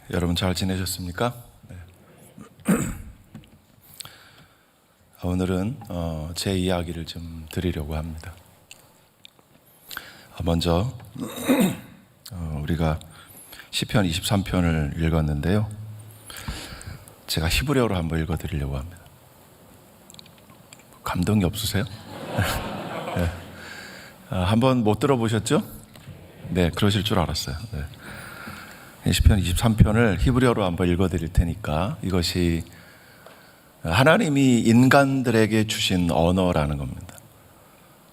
여러분 잘 지내셨습니까? 네. 오늘은 제 이야기를 좀 드리려고 합니다. 먼저 우리가 시편 23편을 읽었는데요, 제가 히브리어로 한번 읽어드리려고 합니다. 감동이 없으세요? 네. 한번 못 들어보셨죠? 네, 그러실 줄 알았어요. 네. 시편 23편을 히브리어로 한번 읽어드릴 테니까, 이것이 하나님이 인간들에게 주신 언어라는 겁니다.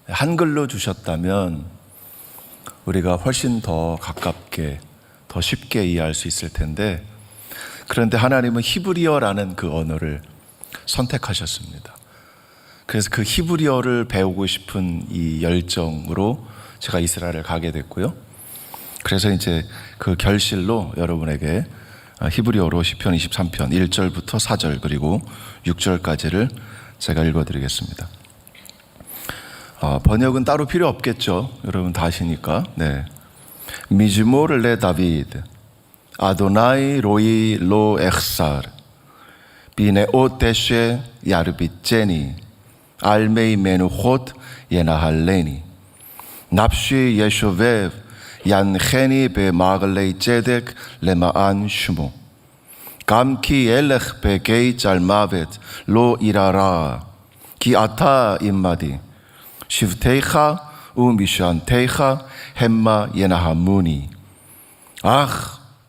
한글로 주셨다면 우리가 훨씬 더 가깝게, 더 쉽게 이해할 수 있을 텐데, 그런데 하나님은 히브리어라는 그 언어를 선택하셨습니다. 그래서 그 히브리어를 배우고 싶은 이 열정으로 제가 이스라엘을 가게 됐고요. 그래서 이제 그 결실로 여러분에게 히브리어로 시편 23편 1절부터 4절 그리고 6절까지를 제가 읽어드리겠습니다. 번역은 따로 필요 없겠죠. 여러분 다 아시니까. 네. 미즈모르 레 다비드 아도나이 로이 로 엑사르 비네오 데쉐 야르비제니 알메이 메누호트 예나할레니 납쉬 예쇼베 얀헤니 베마글레이 제덱 레마안 슈모 감키 엘렉 베게이 짤마벳 로 이라라 기 아타 임마디 시브테이카 우미샨테이카 햄마 예나하무니 아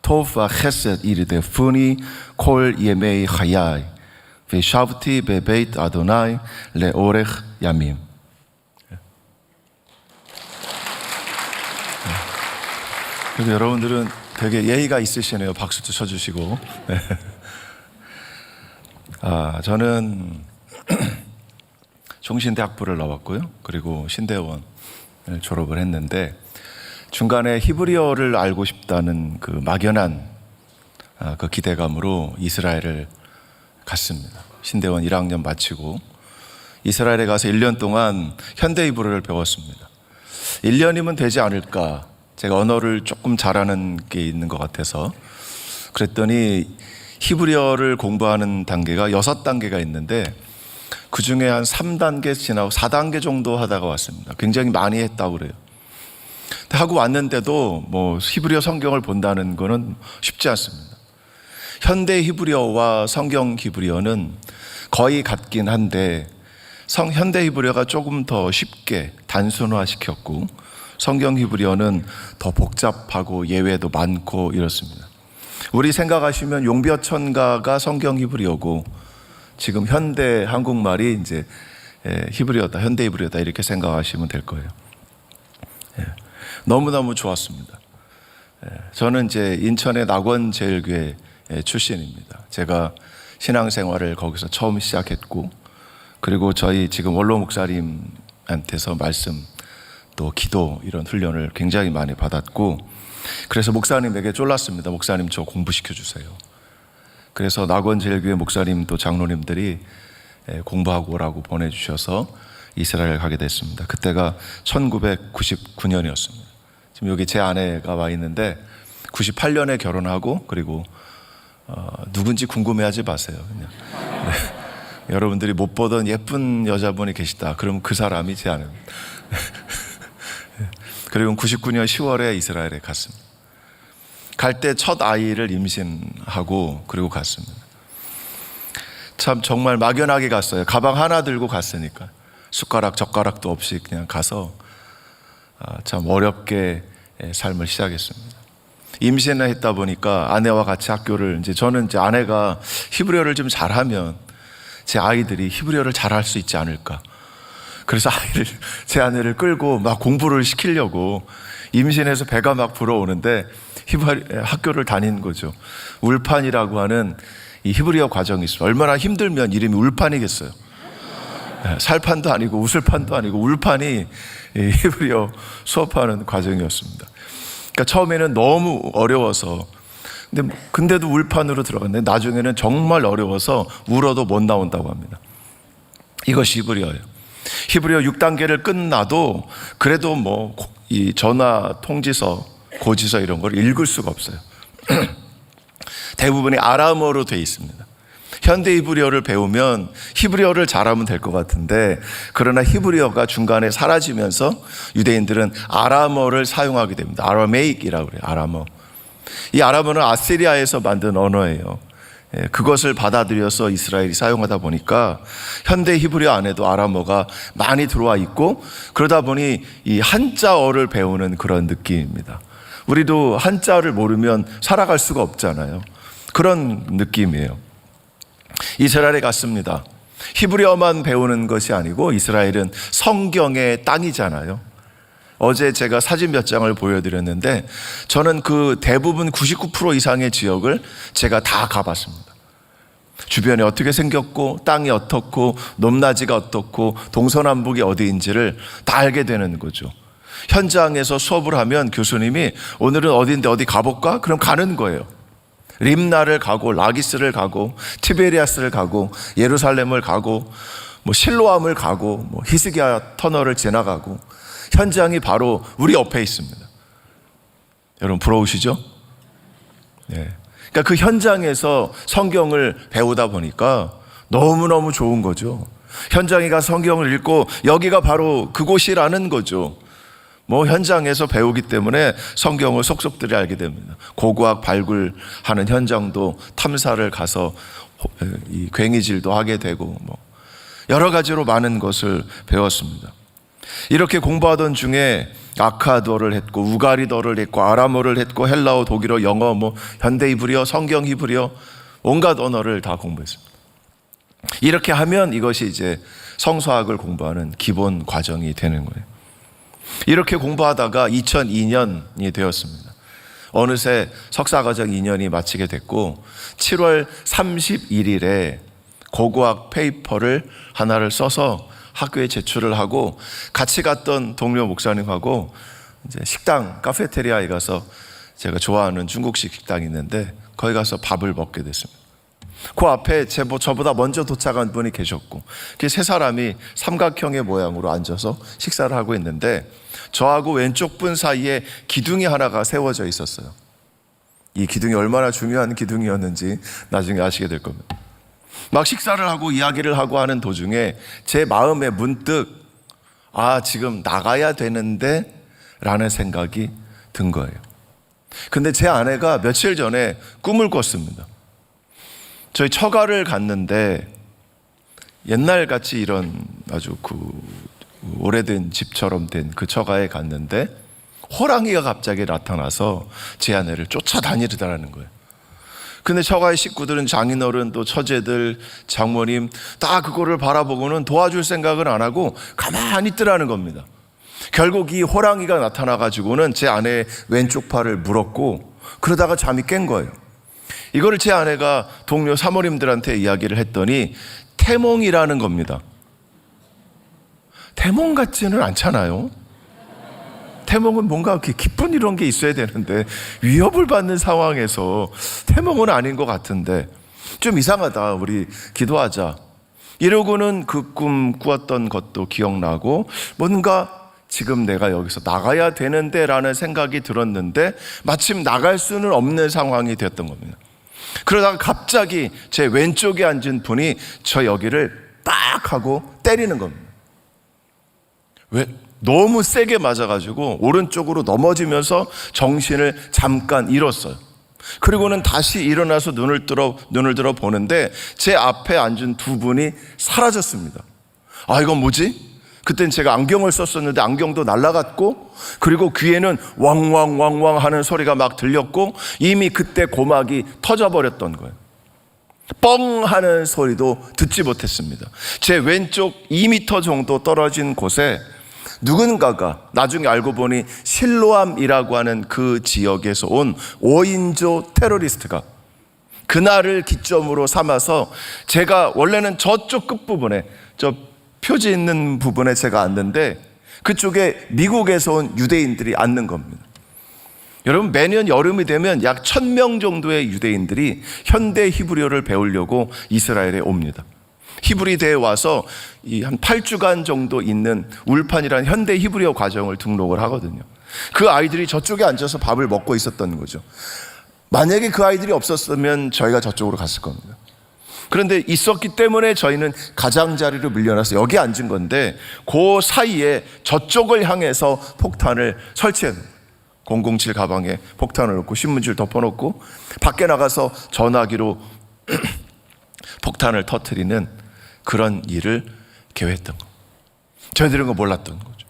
토파 헤셋 이르데 푸니 콜 예메이 하야이 베샤브티 베베이트 아도나이 레오렉 야밈. 그래서 여러분들은 되게 예의가 있으시네요. 박수도 쳐주시고. 네. 저는 종신대학부를 나왔고요. 그리고 신대원을 졸업을 했는데, 중간에 히브리어를 알고 싶다는 그 막연한 그 기대감으로 이스라엘을 갔습니다. 신대원 1학년 마치고 이스라엘에 가서 1년 동안 현대 히브리어를 배웠습니다. 1년이면 되지 않을까, 제가 언어를 조금 잘하는 게 있는 것 같아서. 그랬더니 히브리어를 공부하는 단계가 6단계가 있는데, 그 중에 한 3단계 지나고 4단계 정도 하다가 왔습니다. 굉장히 많이 했다고 그래요. 하고 왔는데도 뭐 히브리어 성경을 본다는 거는 쉽지 않습니다. 현대 히브리어와 성경 히브리어는 거의 같긴 한데, 현대 히브리어가 조금 더 쉽게 단순화시켰고, 성경 히브리어는 더 복잡하고 예외도 많고 이렇습니다. 우리 생각하시면 용비어천가가 성경 히브리어고, 지금 현대 한국말이 이제 히브리어다, 현대 히브리어다, 이렇게 생각하시면 될 거예요. 너무너무 좋았습니다. 저는 이제 인천의 낙원제일교회 출신입니다. 제가 신앙생활을 거기서 처음 시작했고, 그리고 저희 지금 원로 목사님한테서 말씀, 또 기도, 이런 훈련을 굉장히 많이 받았고, 그래서 목사님에게 쫄랐습니다. 목사님, 저 공부시켜 주세요. 그래서 낙원제일교회 목사님 또 장로님들이 공부하고 오라고 보내주셔서 이스라엘 가게 됐습니다. 그때가 1999년이었습니다. 지금 여기 제 아내가 와 있는데 98년에 결혼하고, 그리고 누군지 궁금해하지 마세요. 그냥. 네. 여러분들이 못 보던 예쁜 여자분이 계시다, 그럼 그 사람이 제 아내입니다. 그리고 99년 10월에 이스라엘에 갔습니다. 갈 때 첫 아이를 임신하고 그리고 갔습니다. 참 정말 막연하게 갔어요. 가방 하나 들고 갔으니까. 숟가락 젓가락도 없이 그냥 가서 참 어렵게 삶을 시작했습니다. 임신을 했다 보니까 아내와 같이 학교를, 이제 저는 이제 아내가 히브리어를 좀 잘하면 제 아이들이 히브리어를 잘할 수 있지 않을까. 그래서 제 아내를 끌고 막 공부를 시키려고 임신해서 배가 막 불어오는데 학교를 다닌 거죠. 울판이라고 하는 이 히브리어 과정이 있어요. 얼마나 힘들면 이름이 울판이겠어요. 살판도 아니고 우슬판도 아니고 울판이 히브리어 수업하는 과정이었습니다. 그러니까 처음에는 너무 어려워서, 근데도 울판으로 들어갔는데 나중에는 정말 어려워서 울어도 못 나온다고 합니다. 이것이 히브리어예요. 히브리어 6단계를 끝나도 그래도 뭐 이 전화 통지서, 고지서 이런 걸 읽을 수가 없어요. 대부분이 아람어로 되어 있습니다. 현대 히브리어를 배우면 히브리어를 잘하면 될 것 같은데, 그러나 히브리어가 중간에 사라지면서 유대인들은 아람어를 사용하게 됩니다. 아라메익이라고 그래요. 아람어. 이 아람어는 아시리아에서 만든 언어예요. 그것을 받아들여서 이스라엘이 사용하다 보니까 현대 히브리어 안에도 아람어가 많이 들어와 있고, 그러다 보니 이 한자어를 배우는 그런 느낌입니다. 우리도 한자를 모르면 살아갈 수가 없잖아요. 그런 느낌이에요. 이스라엘에 갔습니다. 히브리어만 배우는 것이 아니고 이스라엘은 성경의 땅이잖아요. 어제 제가 사진 몇 장을 보여드렸는데, 저는 그 대부분 99% 이상의 지역을 제가 다 가봤습니다. 주변이 어떻게 생겼고, 땅이 어떻고, 높낮이가 어떻고, 동서남북이 어디인지를 다 알게 되는 거죠. 현장에서 수업을 하면 교수님이 오늘은 어디인데 어디 가볼까? 그럼 가는 거예요. 림나를 가고, 라기스를 가고, 티베리아스를 가고, 예루살렘을 가고, 실로암을 가고, 히스기야 터널을 지나가고, 현장이 바로 우리 옆에 있습니다. 여러분 부러우시죠? 네. 그러니까 그 현장에서 성경을 배우다 보니까 너무너무 좋은 거죠. 현장에 가서 성경을 읽고 여기가 바로 그곳이라는 거죠. 현장에서 배우기 때문에 성경을 속속들이 알게 됩니다. 고고학 발굴하는 현장도 탐사를 가서 이 괭이질도 하게 되고, 여러 가지로 많은 것을 배웠습니다. 이렇게 공부하던 중에 아카도를 했고, 우가리더를 했고, 아람어를 했고, 헬라어, 독일어, 영어, 현대 히브리어, 성경 히브리어, 온갖 언어를 다 공부했습니다. 이렇게 하면 이것이 이제 성서학을 공부하는 기본 과정이 되는 거예요. 이렇게 공부하다가 2002년이 되었습니다. 어느새 석사과정 2년이 마치게 됐고, 7월 31일에 고고학 페이퍼를 하나를 써서 학교에 제출을 하고, 같이 갔던 동료 목사님하고 이제 식당, 카페테리아에 가서, 제가 좋아하는 중국식 식당이 있는데 거기 가서 밥을 먹게 됐습니다. 그 앞에 저보다 먼저 도착한 분이 계셨고, 그 세 사람이 삼각형의 모양으로 앉아서 식사를 하고 있는데, 저하고 왼쪽 분 사이에 기둥이 하나가 세워져 있었어요. 이 기둥이 얼마나 중요한 기둥이었는지 나중에 아시게 될 겁니다. 막 식사를 하고 이야기를 하고 하는 도중에 제 마음에 문득 지금 나가야 되는데 라는 생각이 든 거예요. 근데 제 아내가 며칠 전에 꿈을 꿨습니다. 저희 처가를 갔는데, 옛날같이 이런 아주 오래된 집처럼 된 그 처가에 갔는데 호랑이가 갑자기 나타나서 제 아내를 쫓아다니더라는 거예요. 근데 처가의 식구들은, 장인어른도, 처제들, 장모님 다 그거를 바라보고는 도와줄 생각을 안 하고 가만히 있더라는 겁니다. 결국 이 호랑이가 나타나가지고는 제 아내의 왼쪽 팔을 물었고, 그러다가 잠이 깬 거예요. 이거를 제 아내가 동료 사모님들한테 이야기를 했더니 태몽이라는 겁니다. 태몽 같지는 않잖아요. 태몽은 뭔가 이렇게 기쁜 이런 게 있어야 되는데, 위협을 받는 상황에서 태몽은 아닌 것 같은데, 좀 이상하다, 우리 기도하자 이러고는 그 꿈 꾸었던 것도 기억나고, 뭔가 지금 내가 여기서 나가야 되는데 라는 생각이 들었는데 마침 나갈 수는 없는 상황이 되었던 겁니다. 그러다가 갑자기 제 왼쪽에 앉은 분이 저 여기를 딱 하고 때리는 겁니다. 왜? 너무 세게 맞아가지고 오른쪽으로 넘어지면서 정신을 잠깐 잃었어요. 그리고는 다시 일어나서 눈을 들어 보는데 제 앞에 앉은 두 분이 사라졌습니다. 이건 뭐지? 그땐 제가 안경을 썼었는데 안경도 날아갔고, 그리고 귀에는 왕왕왕왕 하는 소리가 막 들렸고, 이미 그때 고막이 터져버렸던 거예요. 뻥 하는 소리도 듣지 못했습니다. 제 왼쪽 2m 정도 떨어진 곳에 누군가가, 나중에 알고 보니 실로암이라고 하는 그 지역에서 온 5인조 테러리스트가 그날을 기점으로 삼아서, 제가 원래는 저쪽 끝부분에, 저 표지 있는 부분에 제가 앉는데 그쪽에 미국에서 온 유대인들이 앉는 겁니다. 여러분, 매년 여름이 되면 약 1000명 정도의 유대인들이 현대 히브리어를 배우려고 이스라엘에 옵니다. 히브리대에 와서 한 8주간 정도 있는 울판이라는 현대 히브리어 과정을 등록을 하거든요. 그 아이들이 저쪽에 앉아서 밥을 먹고 있었던 거죠. 만약에 그 아이들이 없었으면 저희가 저쪽으로 갔을 겁니다. 그런데 있었기 때문에 저희는 가장자리로 밀려나서 여기 앉은 건데, 그 사이에 저쪽을 향해서 폭탄을 설치했는 거예요. 007 가방에 폭탄을 넣고 신문지를 덮어놓고 밖에 나가서 전화기로 폭탄을 터뜨리는 그런 일을 계획했던 거예요. 저희들은 그거 몰랐던 거죠.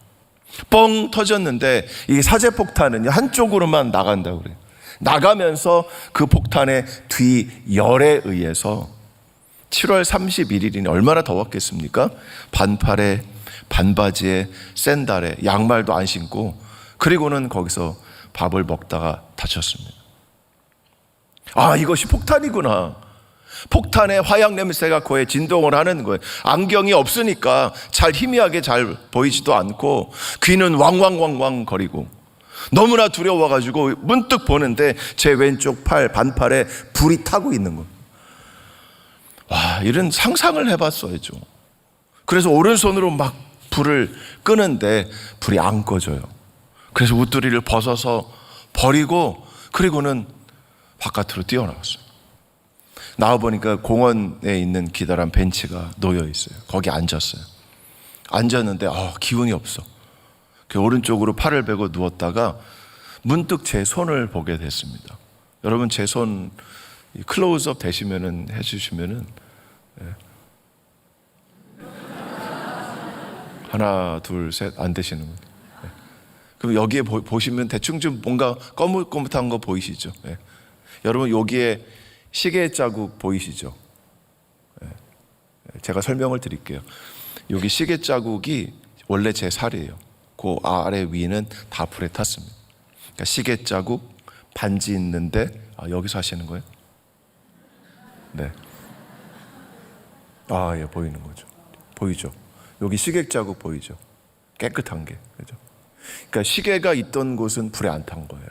뻥 터졌는데 이 사제폭탄은 한쪽으로만 나간다고 그래요. 나가면서 그 폭탄의 뒤열에 의해서 7월 31일이니 얼마나 더웠겠습니까? 반팔에 반바지에 샌들에 양말도 안 신고, 그리고는 거기서 밥을 먹다가 다쳤습니다. 아, 이것이 폭탄이구나. 폭탄의 화약 냄새가 코에 진동을 하는 거예요. 안경이 없으니까 잘 희미하게 잘 보이지도 않고 귀는 왕왕왕왕 거리고 너무나 두려워가지고 문득 보는데 제 왼쪽 팔 반팔에 불이 타고 있는 겁니다. 와, 이런 상상을 해봤어야죠. 그래서 오른손으로 막 불을 끄는데 불이 안 꺼져요. 그래서 웃두리를 벗어서 버리고 그리고는 바깥으로 뛰어나갔어요. 나와보니까 공원에 있는 기다란 벤치가 놓여 있어요. 거기 앉았어요. 앉았는데 기운이 없어. 오른쪽으로 팔을 베고 누웠다가 문득 제 손을 보게 됐습니다. 여러분, 제 손 클로즈업 되시면은 해주시면은, 하나 둘 셋 안 되시는 거예요. 그럼 여기에 보시면 대충 좀 뭔가 거뭇거뭇한 거 보이시죠? 여러분, 여기에 시계 자국 보이시죠? 제가 설명을 드릴게요. 여기 시계 자국이 원래 제 살이에요. 그 아래 위는 다 불에 탔습니다. 그러니까 시계 자국, 반지 있는데, 여기서 하시는 거예요? 네. 예, 보이는 거죠. 보이죠? 여기 시계 자국 보이죠? 깨끗한 게, 그죠? 그러니까 시계가 있던 곳은 불에 안 탄 거예요.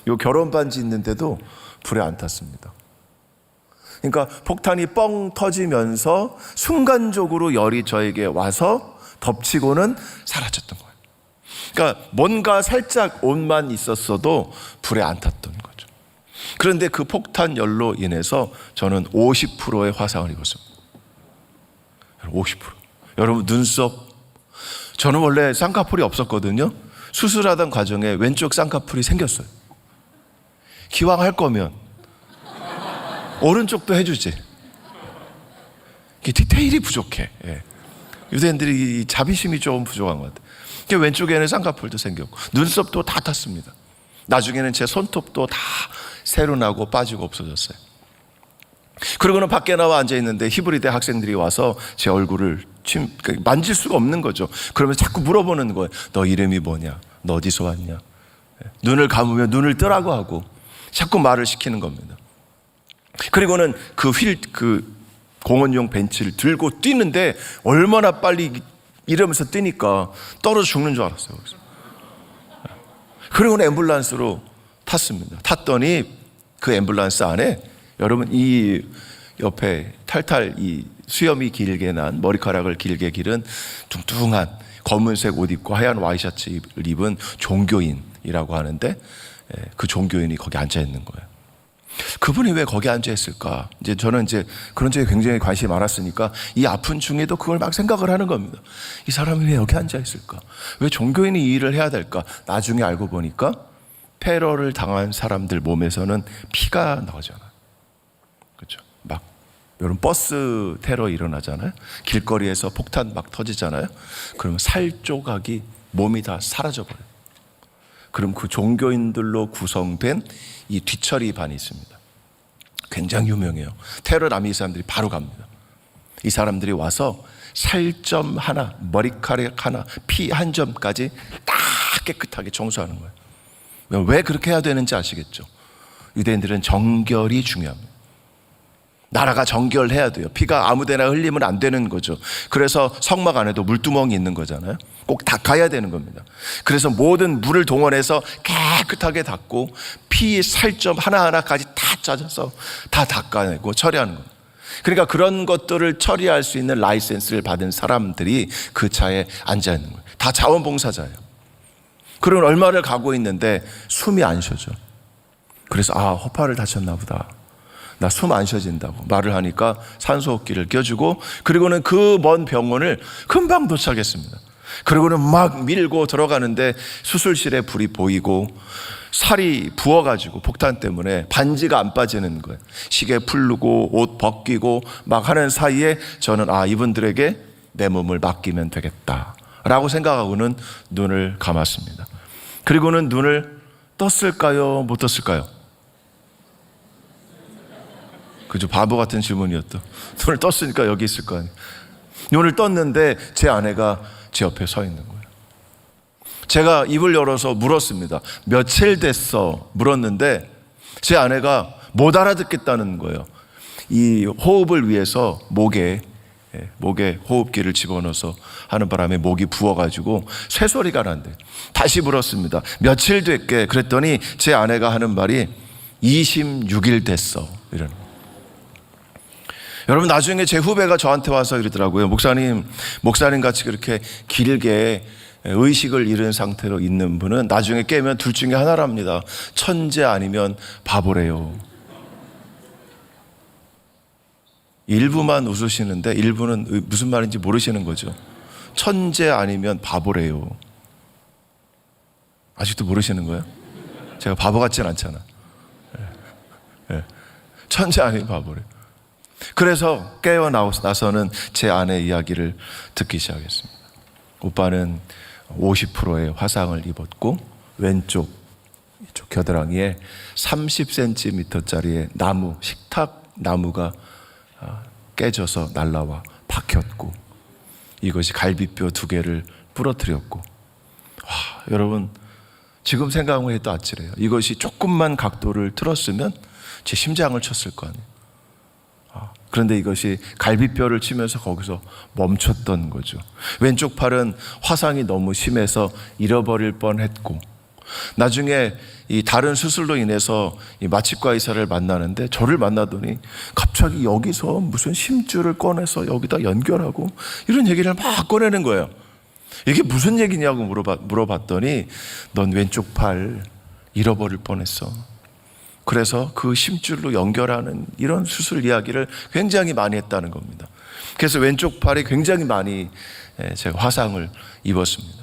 요 결혼 반지 있는데도 불에 안 탔습니다. 그러니까 폭탄이 뻥 터지면서 순간적으로 열이 저에게 와서 덮치고는 사라졌던 거예요. 그러니까 뭔가 살짝 온만 있었어도 불에 안 탔던 거죠. 그런데 그 폭탄 열로 인해서 저는 50%의 화상을 입었습니다. 50%. 여러분, 눈썹. 저는 원래 쌍꺼풀이 없었거든요. 수술하던 과정에 왼쪽 쌍꺼풀이 생겼어요. 기왕 할 거면 오른쪽도 해주지. 디테일이 부족해. 유대인들이 자비심이 좀 부족한 것 같아요. 왼쪽에는 쌍꺼풀도 생겼고 눈썹도 다 탔습니다. 나중에는 제 손톱도 다 새로 나고 빠지고 없어졌어요. 그러고는 밖에 나와 앉아있는데 히브리대 학생들이 와서 제 얼굴을 만질 수가 없는 거죠. 그러면서 자꾸 물어보는 거예요. 너 이름이 뭐냐? 너 어디서 왔냐? 눈을 감으면 눈을 뜨라고 하고 자꾸 말을 시키는 겁니다. 그리고는 그 공원용 벤치를 들고 뛰는데 얼마나 빨리 이러면서 뛰니까 떨어져 죽는 줄 알았어요. 그리고는 앰뷸런스로 탔습니다. 탔더니 그 앰뷸런스 안에, 여러분, 이 옆에 탈탈 이 수염이 길게 난, 머리카락을 길게 기른 뚱뚱한 검은색 옷 입고 하얀 와이셔츠를 입은 종교인이라고 하는데, 그 종교인이 거기 앉아 있는 거예요. 그분이 왜 거기 앉아 있을까? 저는 그런 쪽에 굉장히 관심이 많았으니까 이 아픈 중에도 그걸 막 생각을 하는 겁니다. 이 사람이 왜 여기 앉아 있을까? 왜 종교인이 이 일을 해야 될까? 나중에 알고 보니까 테러를 당한 사람들 몸에서는 피가 나오잖아요. 그렇죠? 막 이런 버스 테러 일어나잖아요. 길거리에서 폭탄 막 터지잖아요. 그러면 살 조각이 몸이 다 사라져 버려요. 그럼 그 종교인들로 구성된 이 뒤처리 반이 있습니다. 굉장히 유명해요. 테러 남이 사람들이 바로 갑니다. 이 사람들이 와서 살점 하나, 머리카락 하나, 피 한 점까지 딱 깨끗하게 청소하는 거예요. 왜 그렇게 해야 되는지 아시겠죠? 유대인들은 정결이 중요합니다. 나라가 정결해야 돼요. 피가 아무데나 흘리면 안 되는 거죠. 그래서 성막 안에도 물두멍이 있는 거잖아요. 꼭 닦아야 되는 겁니다. 그래서 모든 물을 동원해서 깨끗하게 닦고 피 살점 하나하나까지 다 짜져서 다 닦아내고 처리하는 겁니다. 그러니까 그런 것들을 처리할 수 있는 라이센스를 받은 사람들이 그 차에 앉아 있는 거예요. 다 자원봉사자예요. 그런 얼마를 가고 있는데 숨이 안 쉬어져. 그래서 허파를 다쳤나 보다. 나 숨 안 쉬어진다고 말을 하니까 산소호흡기를 껴주고, 그리고는 그 먼 병원을 금방 도착했습니다. 그리고는 막 밀고 들어가는데 수술실에 불이 보이고 살이 부어가지고 폭탄 때문에 반지가 안 빠지는 거예요. 시계 풀르고 옷 벗기고 막 하는 사이에 저는 이분들에게 내 몸을 맡기면 되겠다라고 생각하고는 눈을 감았습니다. 그리고는 눈을 떴을까요? 못 떴을까요? 그죠? 바보 같은 질문이었죠. 눈을 떴으니까 여기 있을 거 아니에요. 눈을 떴는데 제 아내가 제 옆에 서 있는 거예요. 제가 입을 열어서 물었습니다. 며칠 됐어? 물었는데 제 아내가 못 알아듣겠다는 거예요. 이 호흡을 위해서 목에 호흡기를 집어넣어서 하는 바람에 목이 부어가지고 쇠소리가 난대. 다시 물었습니다. 며칠 됐게? 그랬더니 제 아내가 하는 말이 26일 됐어, 이러는 거예요. 여러분, 나중에 제 후배가 저한테 와서 이러더라고요. 목사님 같이 그렇게 길게 의식을 잃은 상태로 있는 분은 나중에 깨면 둘 중에 하나랍니다. 천재 아니면 바보래요. 일부만 웃으시는데 일부는 무슨 말인지 모르시는 거죠. 천재 아니면 바보래요. 아직도 모르시는 거예요? 제가 바보 같진 않잖아. 천재 아니면 바보래요. 그래서 깨어나서는 제 아내 이야기를 듣기 시작했습니다. 오빠는 50%의 화상을 입었고 왼쪽 이쪽 겨드랑이에 30cm짜리의 식탁 나무가 깨져서 날라와 박혔고, 이것이 갈비뼈 2개를 부러뜨렸고, 여러분, 지금 생각을 해도 아찔해요. 이것이 조금만 각도를 틀었으면 제 심장을 쳤을 거 아니에요. 그런데 이것이 갈비뼈를 치면서 거기서 멈췄던 거죠. 왼쪽 팔은 화상이 너무 심해서 잃어버릴 뻔했고, 나중에 이 다른 수술로 인해서 이 마취과 의사를 만나는데 저를 만나더니 갑자기 여기서 무슨 심줄을 꺼내서 여기다 연결하고 이런 얘기를 막 꺼내는 거예요. 이게 무슨 얘기냐고 물어봤더니 넌 왼쪽 팔 잃어버릴 뻔했어. 그래서 그 심줄로 연결하는 이런 수술 이야기를 굉장히 많이 했다는 겁니다. 그래서 왼쪽 팔이 굉장히 많이 제가 화상을 입었습니다.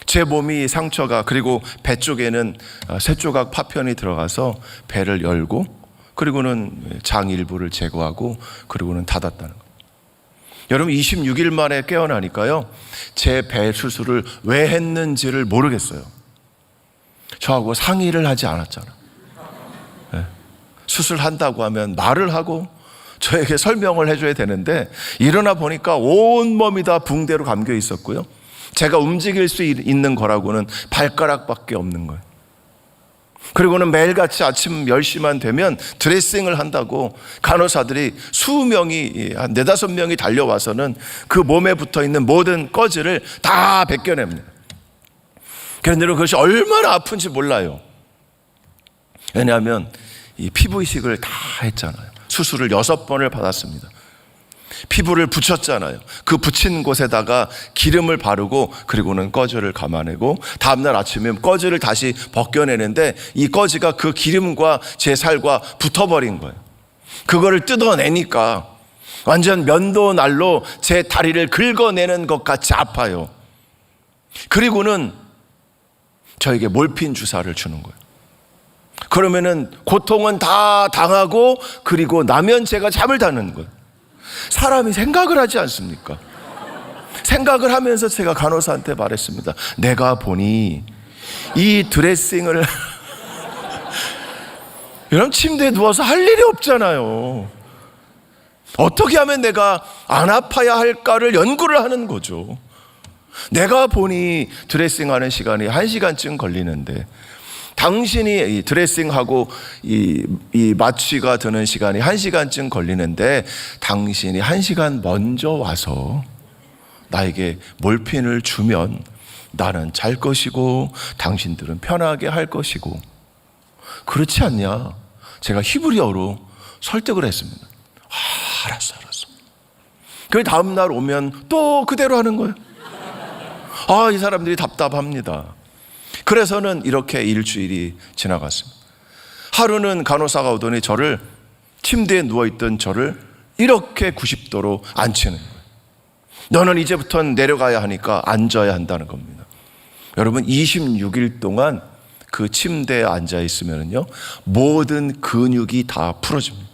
제 몸이 상처가, 그리고 배 쪽에는 3조각 파편이 들어가서 배를 열고, 그리고는 장 일부를 제거하고, 그리고는 닫았다는 거예요. 여러분, 26일 만에 깨어나니까요, 제 배 수술을 왜 했는지를 모르겠어요. 저하고 상의를 하지 않았잖아. 수술한다고 하면 말을 하고 저에게 설명을 해줘야 되는데, 일어나 보니까 온몸이 다 붕대로 감겨 있었고요, 제가 움직일 수 있는 거라고는 발가락밖에 없는 거예요. 그리고는 매일같이 아침 10시만 되면 드레싱을 한다고 간호사들이 수명이 한 4-5명이 달려와서는 그 몸에 붙어있는 모든 꺼지를 다 벗겨냅니다. 그런데 그것이 얼마나 아픈지 몰라요. 왜냐하면 이 피부 이식을 다 했잖아요. 수술을 6번을 받았습니다. 피부를 붙였잖아요. 그 붙인 곳에다가 기름을 바르고, 그리고는 꺼지를 감아내고, 다음날 아침에 꺼지를 다시 벗겨내는데 이 꺼지가 그 기름과 제 살과 붙어버린 거예요. 그거를 뜯어내니까 완전 면도날로 제 다리를 긁어내는 것 같이 아파요. 그리고는 저에게 몰핀 주사를 주는 거예요. 그러면은 고통은 다 당하고, 그리고 나면 제가 잠을 자는 거예요. 사람이 생각을 하지 않습니까? 생각을 하면서 제가 간호사한테 말했습니다. 내가 보니 이 드레싱을 여러분, 침대에 누워서 할 일이 없잖아요. 어떻게 하면 내가 안 아파야 할까를 연구를 하는 거죠. 내가 보니 드레싱하는 시간이 1시간쯤 걸리는데, 당신이 드레싱하고 이 마취가 드는 시간이 1시간쯤 걸리는데, 당신이 1시간 먼저 와서 나에게 몰핀을 주면 나는 잘 것이고 당신들은 편하게 할 것이고, 그렇지 않냐? 제가 히브리어로 설득을 했습니다. 알았어. 그 다음 날 오면 또 그대로 하는 거예요. 이 사람들이 답답합니다. 그래서는 이렇게 일주일이 지나갔습니다. 하루는 간호사가 오더니 저를, 침대에 누워있던 저를 이렇게 90도로 앉히는 거예요. 너는 이제부터는 내려가야 하니까 앉아야 한다는 겁니다. 여러분, 26일 동안 그 침대에 앉아 있으면요, 모든 근육이 다 풀어집니다.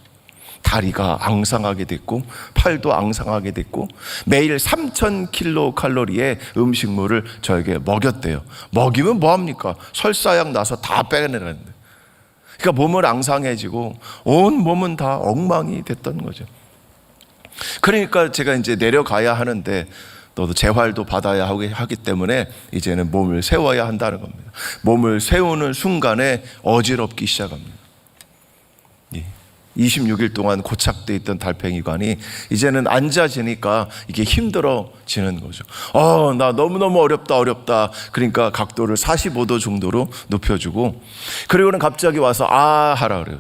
다리가 앙상하게 됐고, 팔도 앙상하게 됐고, 매일 3,000kcal 음식물을 저에게 먹였대요. 먹이면 뭐합니까? 설사약 나서 다 빼내는데. 그러니까 몸은 앙상해지고 온 몸은 다 엉망이 됐던 거죠. 그러니까 제가 이제 내려가야 하는데, 너도 재활도 받아야 하기 때문에 이제는 몸을 세워야 한다는 겁니다. 몸을 세우는 순간에 어지럽기 시작합니다. 26일 동안 고착되어 있던 달팽이관이 이제는 앉아지니까 이게 힘들어지는 거죠. 나 너무너무 어렵다. 그러니까 각도를 45도 정도로 눕혀주고, 그리고는 갑자기 와서 하라 그래요.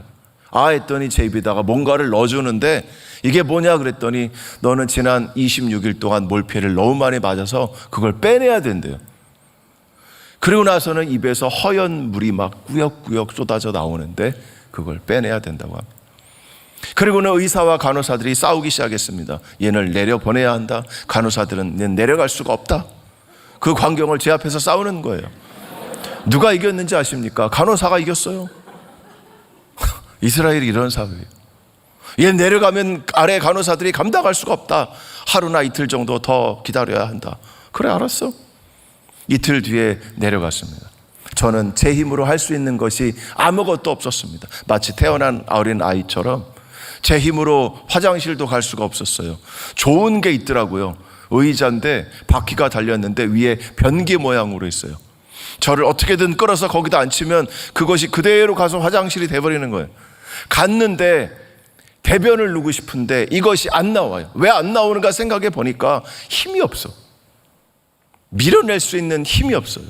했더니 제 입에다가 뭔가를 넣어주는데, 이게 뭐냐 그랬더니, 너는 지난 26일 동안 몰피를 너무 많이 맞아서 그걸 빼내야 된대요. 그리고 나서는 입에서 허연 물이 막 꾸역꾸역 쏟아져 나오는데 그걸 빼내야 된다고 합니다. 그리고는 의사와 간호사들이 싸우기 시작했습니다. 얘를 내려보내야 한다. 간호사들은 내려갈 수가 없다. 그 광경을 제 앞에서 싸우는 거예요. 누가 이겼는지 아십니까? 간호사가 이겼어요. 이스라엘이 이런 사회예요. 얘 내려가면 아래 간호사들이 감당할 수가 없다. 하루나 이틀 정도 더 기다려야 한다. 그래, 알았어. 이틀 뒤에 내려갔습니다. 저는 제 힘으로 할 수 있는 것이 아무것도 없었습니다. 마치 태어난 어린 아이처럼 제 힘으로 화장실도 갈 수가 없었어요. 좋은 게 있더라고요. 의자인데 바퀴가 달렸는데 위에 변기 모양으로 있어요. 저를 어떻게든 끌어서 거기다 앉히면 그것이 그대로 가서 화장실이 돼버리는 거예요. 갔는데 대변을 누고 싶은데 이것이 안 나와요. 왜 안 나오는가 생각해 보니까 힘이 없어. 밀어낼 수 있는 힘이 없어요.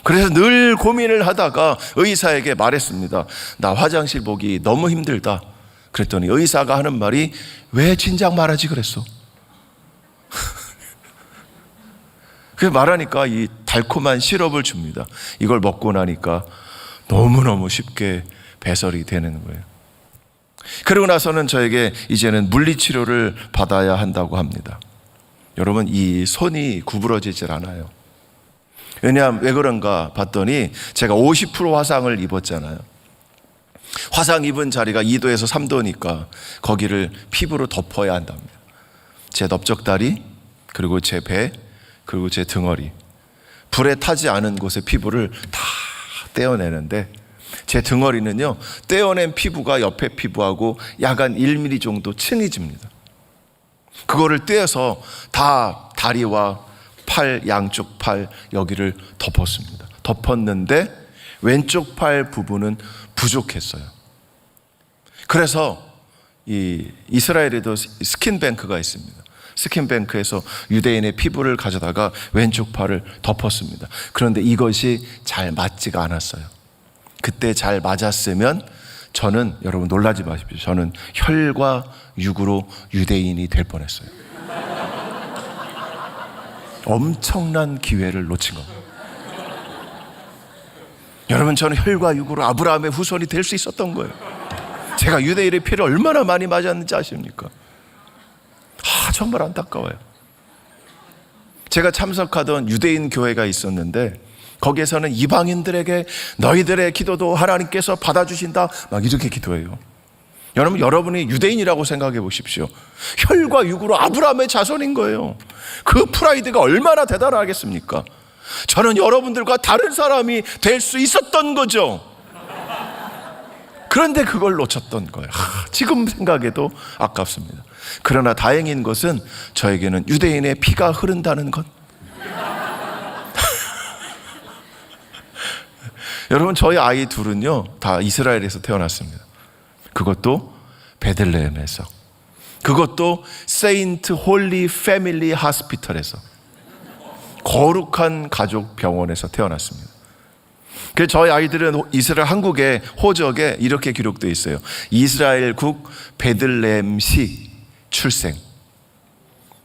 그래서 늘 고민을 하다가 의사에게 말했습니다. 나 화장실 보기 너무 힘들다. 그랬더니 의사가 하는 말이, 왜 진작 말하지 그랬어? 그래서 말하니까 이 달콤한 시럽을 줍니다. 이걸 먹고 나니까 너무너무 쉽게 배설이 되는 거예요. 그러고 나서는 저에게 이제는 물리치료를 받아야 한다고 합니다. 여러분, 이 손이 구부러지질 않아요. 왜냐하면 왜 그런가 봤더니 제가 50% 화상을 입었잖아요. 화상 입은 자리가 2도에서 3도니까 거기를 피부로 덮어야 한답니다. 제 넓적다리, 그리고 제 배, 그리고 제 등허리, 불에 타지 않은 곳의 피부를 다 떼어내는데, 제 등허리는요, 떼어낸 피부가 옆에 피부하고 약간 1mm 정도 층해집니다. 그거를 떼어서 다 다리와 팔, 양쪽 팔 여기를 덮었습니다. 덮었는데 왼쪽 팔 부분은 부족했어요. 그래서 이 이스라엘에도 스킨뱅크가 있습니다. 스킨뱅크에서 유대인의 피부를 가져다가 왼쪽 팔을 덮었습니다. 그런데 이것이 잘 맞지가 않았어요. 그때 잘 맞았으면 저는, 여러분 놀라지 마십시오, 저는 혈과 육으로 유대인이 될 뻔했어요. 엄청난 기회를 놓친 겁니다. 여러분, 저는 혈과 육으로 아브라함의 후손이 될 수 있었던 거예요. 제가 유대인의 피를 얼마나 많이 맞았는지 아십니까? 정말 안타까워요. 제가 참석하던 유대인 교회가 있었는데 거기에서는 이방인들에게 너희들의 기도도 하나님께서 받아주신다, 막 이렇게 기도해요. 여러분, 여러분이 유대인이라고 생각해 보십시오. 혈과 육으로 아브라함의 자손인 거예요. 그 프라이드가 얼마나 대단하겠습니까? 저는 여러분들과 다른 사람이 될 수 있었던 거죠. 그런데 그걸 놓쳤던 거예요. 지금 생각해도 아깝습니다. 그러나 다행인 것은 저에게는 유대인의 피가 흐른다는 것. 여러분, 저희 아이 둘은요 다 이스라엘에서 태어났습니다. 그것도 베들레헴에서, 그것도 세인트 홀리 패밀리 하스피털에서, 거룩한 가족 병원에서 태어났습니다. 그래서 저희 아이들은 이스라엘 한국의 호적에 이렇게 기록되어 있어요. 이스라엘국 베들레헴시 출생.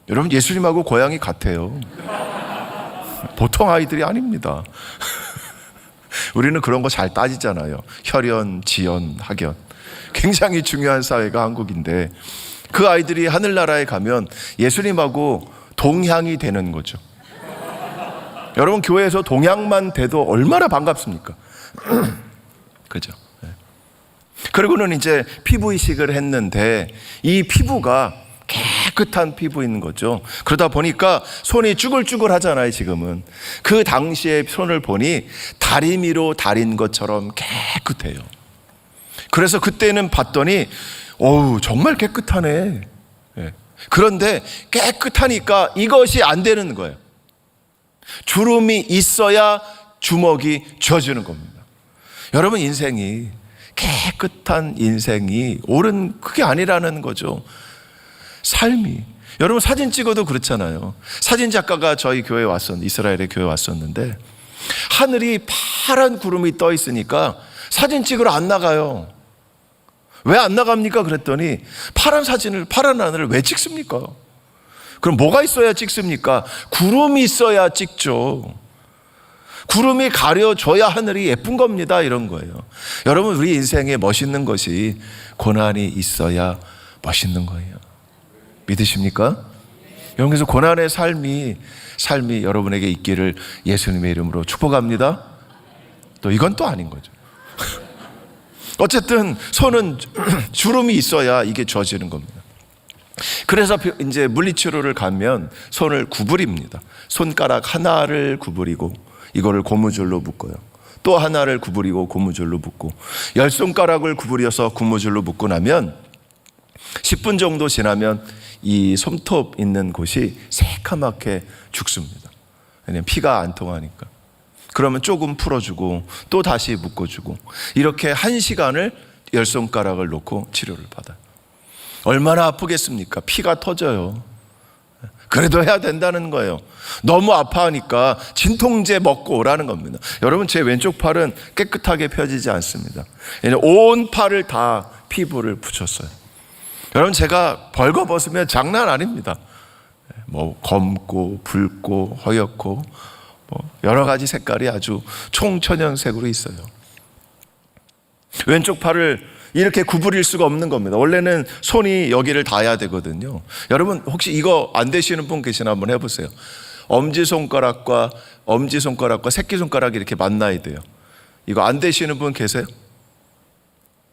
여러분, 예수님하고 고향이 같아요. 보통 아이들이 아닙니다. 우리는 그런 거 잘 따지잖아요. 혈연, 지연, 학연. 굉장히 중요한 사회가 한국인데 그 아이들이 하늘나라에 가면 예수님하고 동향이 되는 거죠. 여러분, 교회에서 동향만 돼도 얼마나 반갑습니까? 그죠? 그리고는 이제 피부 이식을 했는데 이 피부가 깨끗한 피부인 거죠. 그러다 보니까 손이 쭈글쭈글 하잖아요, 지금은. 그 당시에 손을 보니 다리미로 다린 것처럼 깨끗해요. 그래서 그때는 봤더니, 어우, 정말 깨끗하네. 그런데 깨끗하니까 이것이 안 되는 거예요. 주름이 있어야 주먹이 쥐어지는 겁니다. 여러분, 인생이 깨끗한 인생이 옳은 그게 아니라는 거죠. 삶이. 여러분, 사진 찍어도 그렇잖아요. 사진 작가가 저희 교회에 이스라엘의 교회에 왔었는데 하늘이 파란 구름이 떠 있으니까 사진 찍으러 안 나가요. 왜 안 나갑니까? 그랬더니 파란 하늘을 왜 찍습니까? 그럼 뭐가 있어야 찍습니까? 구름이 있어야 찍죠. 구름이 가려줘야 하늘이 예쁜 겁니다. 이런 거예요. 여러분, 우리 인생에 멋있는 것이 고난이 있어야 멋있는 거예요. 믿으십니까? 여러분, 그래서 고난의 삶이 여러분에게 있기를 예수님의 이름으로 축복합니다. 또 이건 또 아닌 거죠. 어쨌든 손은 주름이 있어야 이게 쥐어지는 겁니다. 그래서 이제 물리치료를 가면 손을 구부립니다. 손가락 하나를 구부리고 이거를 고무줄로 묶어요. 또 하나를 구부리고 고무줄로 묶고 10손가락을 구부려서 고무줄로 묶고 나면 10분 정도 지나면 이 손톱 있는 곳이 새카맣게 죽습니다. 왜냐하면 피가 안 통하니까. 그러면 조금 풀어주고 또 다시 묶어주고 이렇게 1시간을 10손가락을 놓고 치료를 받아요. 얼마나 아프겠습니까? 피가 터져요. 그래도 해야 된다는 거예요. 너무 아파하니까 진통제 먹고 오라는 겁니다. 여러분, 제 왼쪽 팔은 깨끗하게 펴지지 않습니다. 온 팔을 다 피부를 붙였어요. 여러분, 제가 벌거벗으면 장난 아닙니다. 뭐 검고 붉고 허옇고 여러 가지 색깔이 아주 총천연색으로 있어요. 왼쪽 팔을 이렇게 구부릴 수가 없는 겁니다. 원래는 손이 여기를 닿아야 되거든요. 여러분, 혹시 이거 안 되시는 분 계시나 한번 해보세요. 엄지손가락과 새끼손가락이 이렇게 만나야 돼요. 이거 안 되시는 분 계세요?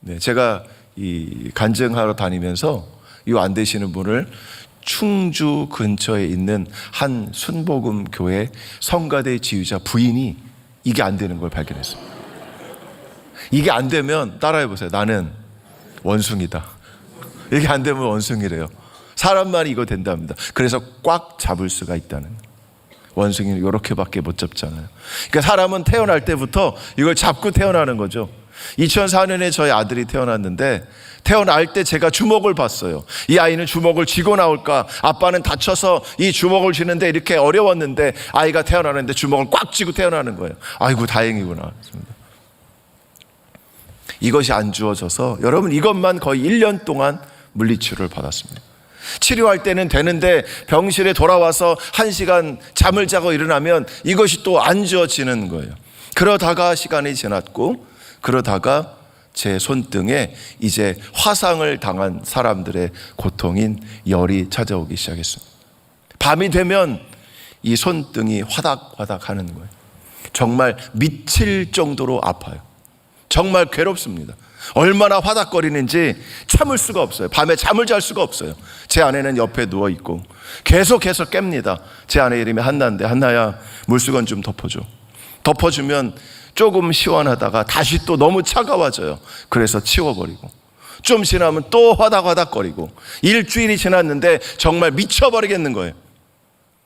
네, 제가 이 간증하러 다니면서 이거 안 되시는 분을 충주 근처에 있는 한 순복음 교회 성가대 지휘자 부인이 이게 안 되는 걸 발견했습니다. 이게 안 되면 따라해 보세요. 나는 원숭이다. 이게 안 되면 원숭이래요. 사람만 이거 된답니다. 그래서 꽉 잡을 수가 있다는. 원숭이는 이렇게밖에 못 잡잖아요. 그러니까 사람은 태어날 때부터 이걸 잡고 태어나는 거죠. 2004년에 저희 아들이 태어났는데 태어날 때 제가 주먹을 봤어요. 이 아이는 주먹을 쥐고 나올까? 아빠는 다쳐서 이 주먹을 쥐는데 이렇게 어려웠는데 아이가 태어나는데 주먹을 꽉 쥐고 태어나는 거예요. 아이고, 다행이구나. 이것이 안 주어져서 여러분, 이것만 거의 1년 동안 물리치료를 받았습니다. 치료할 때는 되는데 병실에 돌아와서 1시간 잠을 자고 일어나면 이것이 또 안 주어지는 거예요. 그러다가 시간이 지났고 그러다가 제 손등에 이제 화상을 당한 사람들의 고통인 열이 찾아오기 시작했습니다. 밤이 되면 이 손등이 화닥화닥 하는 거예요. 정말 미칠 정도로 아파요. 정말 괴롭습니다. 얼마나 화닥거리는지 참을 수가 없어요. 밤에 잠을 잘 수가 없어요. 제 아내는 옆에 누워있고 계속해서 깹니다. 제 아내 이름이 한나인데, 한나야, 물수건 좀 덮어줘. 덮어주면 조금 시원하다가 다시 또 너무 차가워져요. 그래서 치워버리고 좀 지나면 또 화닥화닥거리고 일주일이 지났는데 정말 미쳐버리겠는 거예요.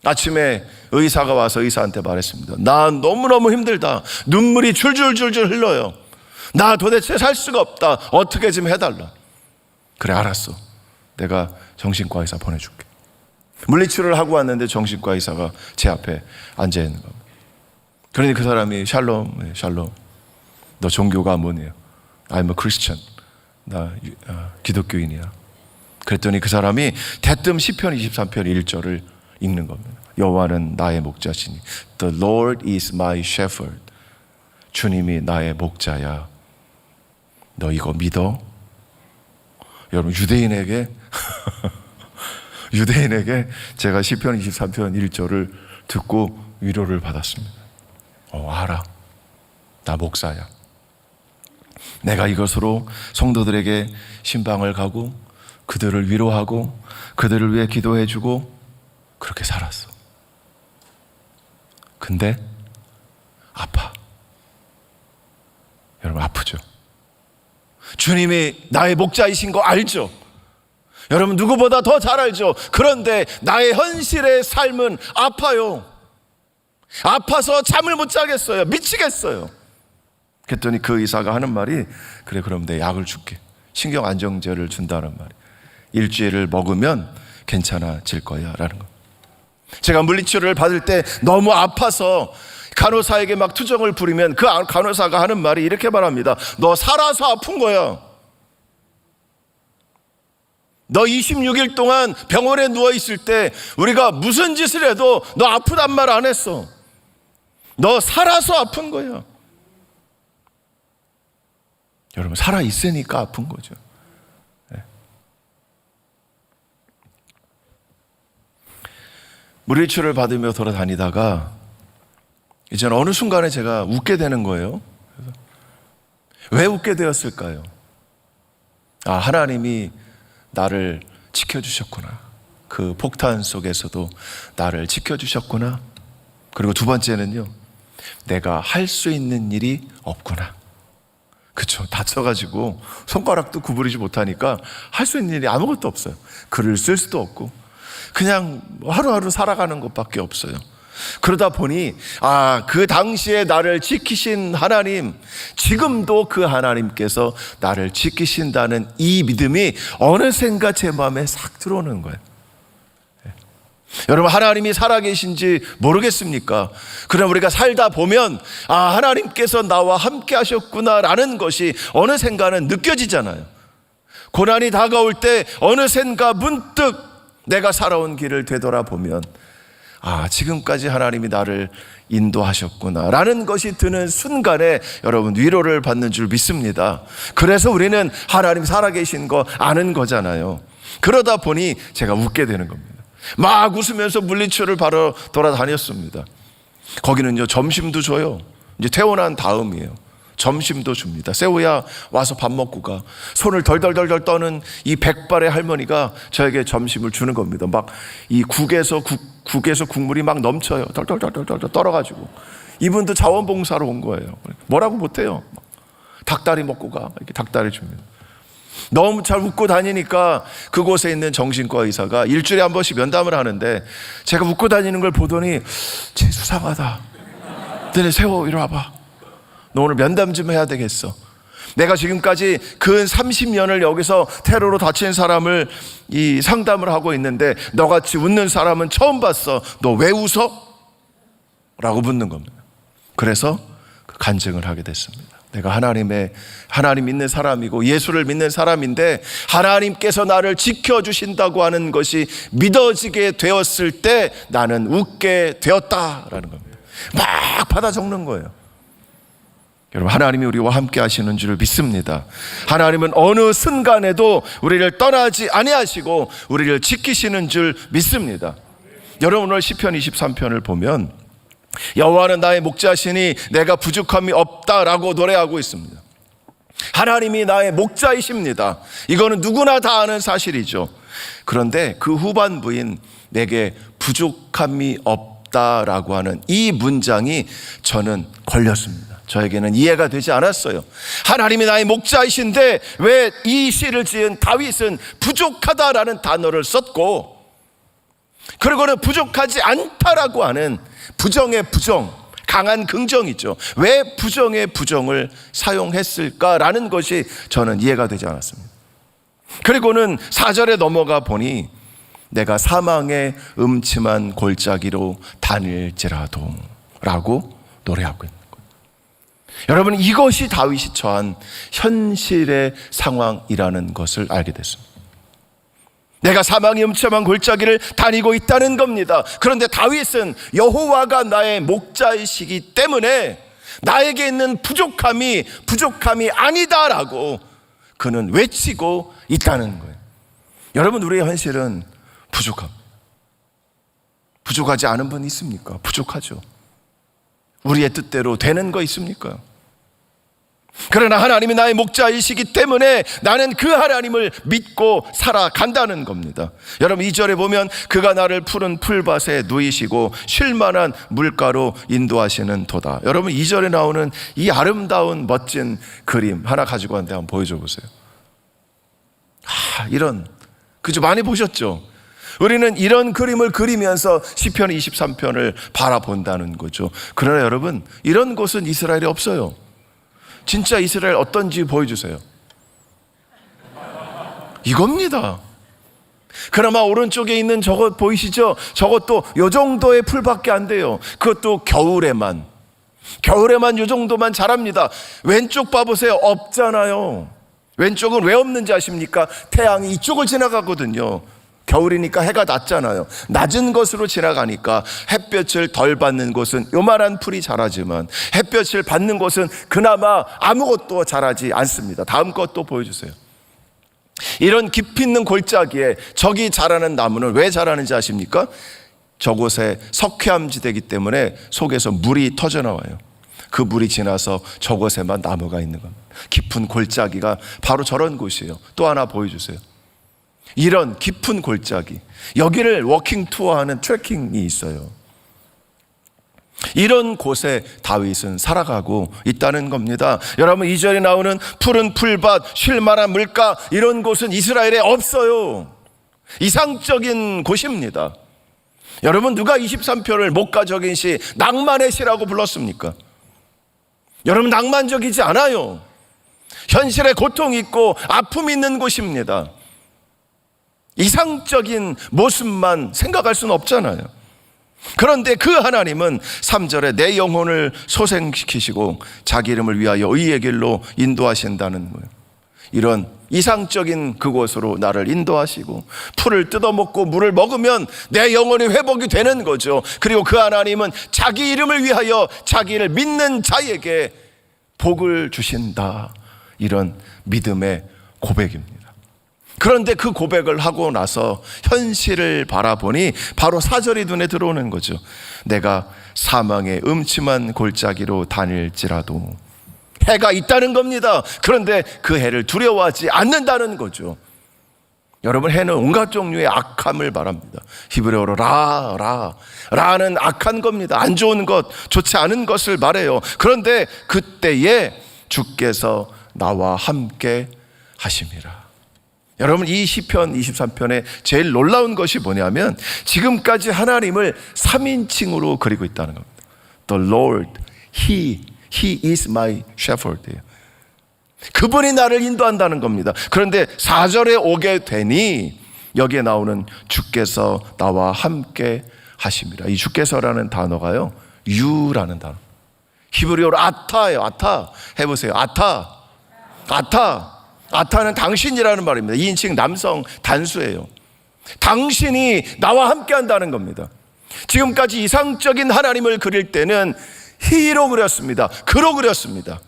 아침에 의사가 와서 의사한테 말했습니다. 나 너무너무 힘들다. 눈물이 줄줄줄줄 흘러요. 나 도대체 살 수가 없다. 어떻게 좀 해달라. 그래, 알았어. 내가 정신과 의사 보내줄게. 물리치료를 하고 왔는데 정신과 의사가 제 앞에 앉아있는 겁니다. 그러니 그 사람이 샬롬, 샬롬. 너 종교가 뭐냐? I'm a Christian. 나 기독교인이야. 그랬더니 그 사람이 대뜸 시편 23편 1절을 읽는 겁니다. 여호와는 나의 목자시니 The Lord is my shepherd. 주님이 나의 목자야. 너 이거 믿어? 여러분, 유대인에게 제가 시편 23편 1절을 듣고 위로를 받았습니다. 알아. 나 목사야. 내가 이것으로 성도들에게 신방을 가고 그들을 위로하고 그들을 위해 기도해주고 그렇게 살았어. 근데 아파. 여러분, 아프죠? 주님이 나의 목자이신 거 알죠? 여러분, 누구보다 더 잘 알죠? 그런데 나의 현실의 삶은 아파요. 아파서 잠을 못 자겠어요. 미치겠어요. 그랬더니 그 의사가 하는 말이, 그래, 그럼 내 약을 줄게. 신경안정제를 준다는 말이, 일주일을 먹으면 괜찮아질 거야 라는 거. 제가 물리치료를 받을 때 너무 아파서 간호사에게 막 투정을 부리면 그 간호사가 하는 말이 이렇게 말합니다. 너 살아서 아픈 거야. 너 26일 동안 병원에 누워있을 때 우리가 무슨 짓을 해도 너 아프단 말 안 했어. 너 살아서 아픈 거야. 여러분, 살아있으니까 아픈 거죠. 네. 물리치료를 받으며 돌아다니다가 이제는 어느 순간에 제가 웃게 되는 거예요. 그래서 왜 웃게 되었을까요? 하나님이 나를 지켜주셨구나. 그 폭탄 속에서도 나를 지켜주셨구나. 그리고 두 번째는요, 내가 할 수 있는 일이 없구나. 그쵸? 다쳐가지고 손가락도 구부리지 못하니까 할 수 있는 일이 아무것도 없어요. 글을 쓸 수도 없고 그냥 하루하루 살아가는 것밖에 없어요. 그러다 보니 그 당시에 나를 지키신 하나님, 지금도 그 하나님께서 나를 지키신다는 이 믿음이 어느샌가 제 마음에 싹 들어오는 거예요. 여러분, 하나님이 살아계신지 모르겠습니까? 그럼 우리가 살다 보면 하나님께서 나와 함께 하셨구나라는 것이 어느샌가는 느껴지잖아요. 고난이 다가올 때 어느샌가 문득 내가 살아온 길을 되돌아보면 지금까지 하나님이 나를 인도하셨구나라는 것이 드는 순간에 여러분, 위로를 받는 줄 믿습니다. 그래서 우리는 하나님 살아계신 거 아는 거잖아요. 그러다 보니 제가 웃게 되는 겁니다. 막 웃으면서 물리치료를 바로 돌아다녔습니다. 거기는요, 점심도 줘요. 이제 퇴원한 다음이에요. 점심도 줍니다. 세우야, 와서 밥 먹고 가. 손을 덜덜덜덜 떠는 이 백발의 할머니가 저에게 점심을 주는 겁니다. 막 이 국에서 국물이 막 넘쳐요. 덜덜덜덜 떨어가지고. 이분도 자원봉사로 온 거예요. 뭐라고 못해요. 닭다리 먹고 가. 이렇게 닭다리 줍니다. 너무 잘 웃고 다니니까 그곳에 있는 정신과 의사가 일주일에 한 번씩 면담을 하는데, 제가 웃고 다니는 걸 보더니 쟤 수상하다. 너네 세워, 이리 와봐. 너 오늘 면담 좀 해야 되겠어. 내가 지금까지 근 30년을 여기서 테러로 다친 사람을 상담을 하고 있는데 너같이 웃는 사람은 처음 봤어. 너 왜 웃어? 라고 묻는 겁니다. 그래서 간증을 하게 됐습니다. 내가 하나님 믿는 사람이고 예수를 믿는 사람인데 하나님께서 나를 지켜주신다고 하는 것이 믿어지게 되었을 때 나는 웃게 되었다라는 겁니다. 막 받아 적는 거예요. 여러분, 하나님이 우리와 함께 하시는 줄 믿습니다. 하나님은 어느 순간에도 우리를 떠나지 아니하시고 우리를 지키시는 줄 믿습니다. 여러분, 오늘 시편 23편을 보면 여호와는 나의 목자시니 내가 부족함이 없다라고 노래하고 있습니다. 하나님이 나의 목자이십니다. 이거는 누구나 다 아는 사실이죠. 그런데 그 후반부인 내게 부족함이 없다라고 하는 이 문장이 저는 걸렸습니다. 저에게는 이해가 되지 않았어요. 하나님이 나의 목자이신데 왜 이 시를 지은 다윗은 부족하다라는 단어를 썼고, 그리고는 부족하지 않다라고 하는 부정의 부정, 강한 긍정이죠. 왜 부정의 부정을 사용했을까라는 것이 저는 이해가 되지 않았습니다. 그리고는 4절에 넘어가 보니 내가 사망의 음침한 골짜기로 다닐지라도 라고 노래하고 있는 거예요. 여러분, 이것이 다윗이 처한 현실의 상황이라는 것을 알게 됐습니다. 내가 사망의 음침한 골짜기를 다니고 있다는 겁니다. 그런데 다윗은 여호와가 나의 목자이시기 때문에 나에게 있는 부족함이 아니다라고 그는 외치고 있다는 거예요. 여러분, 우리의 현실은 부족하지 않은 분 있습니까? 부족하죠. 우리의 뜻대로 되는 거 있습니까? 그러나 하나님이 나의 목자이시기 때문에 나는 그 하나님을 믿고 살아간다는 겁니다. 여러분, 2절에 보면 그가 나를 푸른 풀밭에 누이시고 쉴만한 물가로 인도하시는 도다. 여러분, 2절에 나오는 이 아름다운 멋진 그림 하나 가지고 왔는데 한번 보여줘 보세요. 이런, 그죠? 많이 보셨죠? 우리는 이런 그림을 그리면서 시편 23편을 바라본다는 거죠. 그러나 여러분, 이런 곳은 이스라엘에 없어요. 진짜 이스라엘 어떤지 보여주세요. 이겁니다. 그나마 오른쪽에 있는 저것 보이시죠? 저것도 요 정도의 풀밖에 안 돼요. 그것도 겨울에만 요 정도만 자랍니다. 왼쪽 봐보세요. 없잖아요. 왼쪽은 왜 없는지 아십니까? 태양이 이쪽을 지나가거든요. 겨울이니까 해가 낮잖아요. 낮은 것으로 지나가니까 햇볕을 덜 받는 곳은 요만한 풀이 자라지만 햇볕을 받는 곳은 그나마 아무것도 자라지 않습니다. 다음 것도 보여주세요. 이런 깊이 있는 골짜기에 저기 자라는 나무는 왜 자라는지 아십니까? 저곳에 석회암지대이기 때문에 속에서 물이 터져나와요. 그 물이 지나서 저곳에만 나무가 있는 겁니다. 깊은 골짜기가 바로 저런 곳이에요. 또 하나 보여주세요. 이런 깊은 골짜기, 여기를 워킹 투어하는 트레킹이 있어요. 이런 곳에 다윗은 살아가고 있다는 겁니다. 여러분, 2절에 나오는 푸른 풀밭, 쉴만한 물가, 이런 곳은 이스라엘에 없어요. 이상적인 곳입니다. 여러분, 누가 23편을 목가적인 시, 낭만의 시라고 불렀습니까? 여러분, 낭만적이지 않아요. 현실에 고통이 있고 아픔이 있는 곳입니다. 이상적인 모습만 생각할 수는 없잖아요. 그런데 그 하나님은 3절에 내 영혼을 소생시키시고 자기 이름을 위하여 의의 길로 인도하신다는 거예요. 이런 이상적인 그곳으로 나를 인도하시고 풀을 뜯어먹고 물을 먹으면 내 영혼이 회복이 되는 거죠. 그리고 그 하나님은 자기 이름을 위하여 자기를 믿는 자에게 복을 주신다. 이런 믿음의 고백입니다. 그런데 그 고백을 하고 나서 현실을 바라보니 바로 4절이 눈에 들어오는 거죠. 내가 사망의 음침한 골짜기로 다닐지라도, 해가 있다는 겁니다. 그런데 그 해를 두려워하지 않는다는 거죠. 여러분, 해는 온갖 종류의 악함을 말합니다. 히브리어로 라는 악한 겁니다. 안 좋은 것, 좋지 않은 것을 말해요. 그런데 그때에 주께서 나와 함께 하심이라. 여러분, 이 시편 23편에 제일 놀라운 것이 뭐냐면 지금까지 하나님을 3인칭으로 그리고 있다는 겁니다. The Lord, He is my shepherd. 그분이 나를 인도한다는 겁니다. 그런데 4절에 오게 되니 여기에 나오는 주께서 나와 함께 하심이라. 이 주께서라는 단어가요, 유라는 단어. 히브리어로 아타예요. 아타. 해보세요. 아타는 당신이라는 말입니다. 2인칭 남성 단수예요. 당신이 나와 함께 한다는 겁니다. 지금까지 이상적인 하나님을 그릴 때는 히로 그렸습니다. 그로 그렸습니다.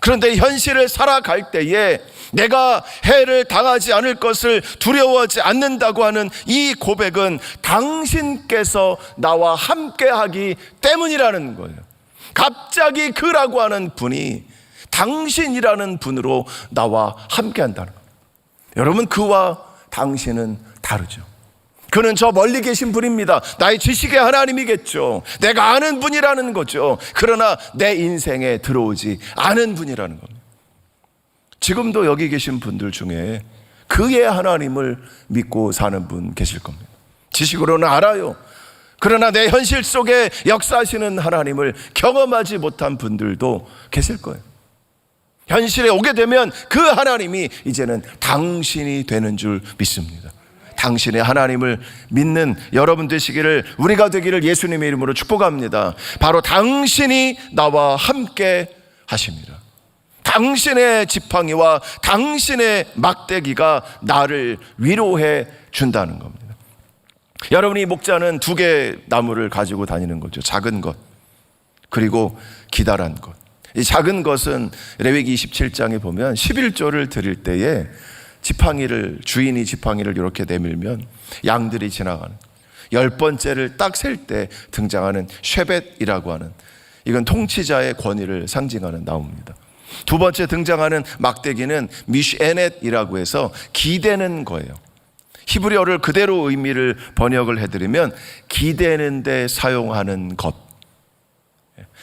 그런데 현실을 살아갈 때에 내가 해를 당하지 않을 것을 두려워하지 않는다고 하는 이 고백은 당신께서 나와 함께 하기 때문이라는 거예요. 갑자기 그라고 하는 분이 당신이라는 분으로 나와 함께 한다는 겁니다. 여러분, 그와 당신은 다르죠. 그는 저 멀리 계신 분입니다. 나의 지식의 하나님이겠죠. 내가 아는 분이라는 거죠. 그러나 내 인생에 들어오지 않은 분이라는 겁니다. 지금도 여기 계신 분들 중에 그의 하나님을 믿고 사는 분 계실 겁니다. 지식으로는 알아요. 그러나 내 현실 속에 역사하시는 하나님을 경험하지 못한 분들도 계실 거예요. 현실에 오게 되면 그 하나님이 이제는 당신이 되는 줄 믿습니다. 당신의 하나님을 믿는 여러분 되시기를, 우리가 되기를 예수님의 이름으로 축복합니다. 바로 당신이 나와 함께 하십니다. 당신의 지팡이와 당신의 막대기가 나를 위로해 준다는 겁니다. 여러분이 목자는 2개 나무를 가지고 다니는 거죠. 작은 것, 그리고 기다란 것. 이 작은 것은 레위기 27장에 보면 11조를 드릴 때에 주인이 지팡이를 이렇게 내밀면 양들이 지나가는, 10번째를 딱 셀 때 등장하는 쉐벳이라고 하는, 이건 통치자의 권위를 상징하는 나무입니다. 두 번째 등장하는 막대기는 미슈에넷이라고 해서 기대는 거예요. 히브리어를 그대로 의미를 번역을 해드리면 기대는 데 사용하는 것,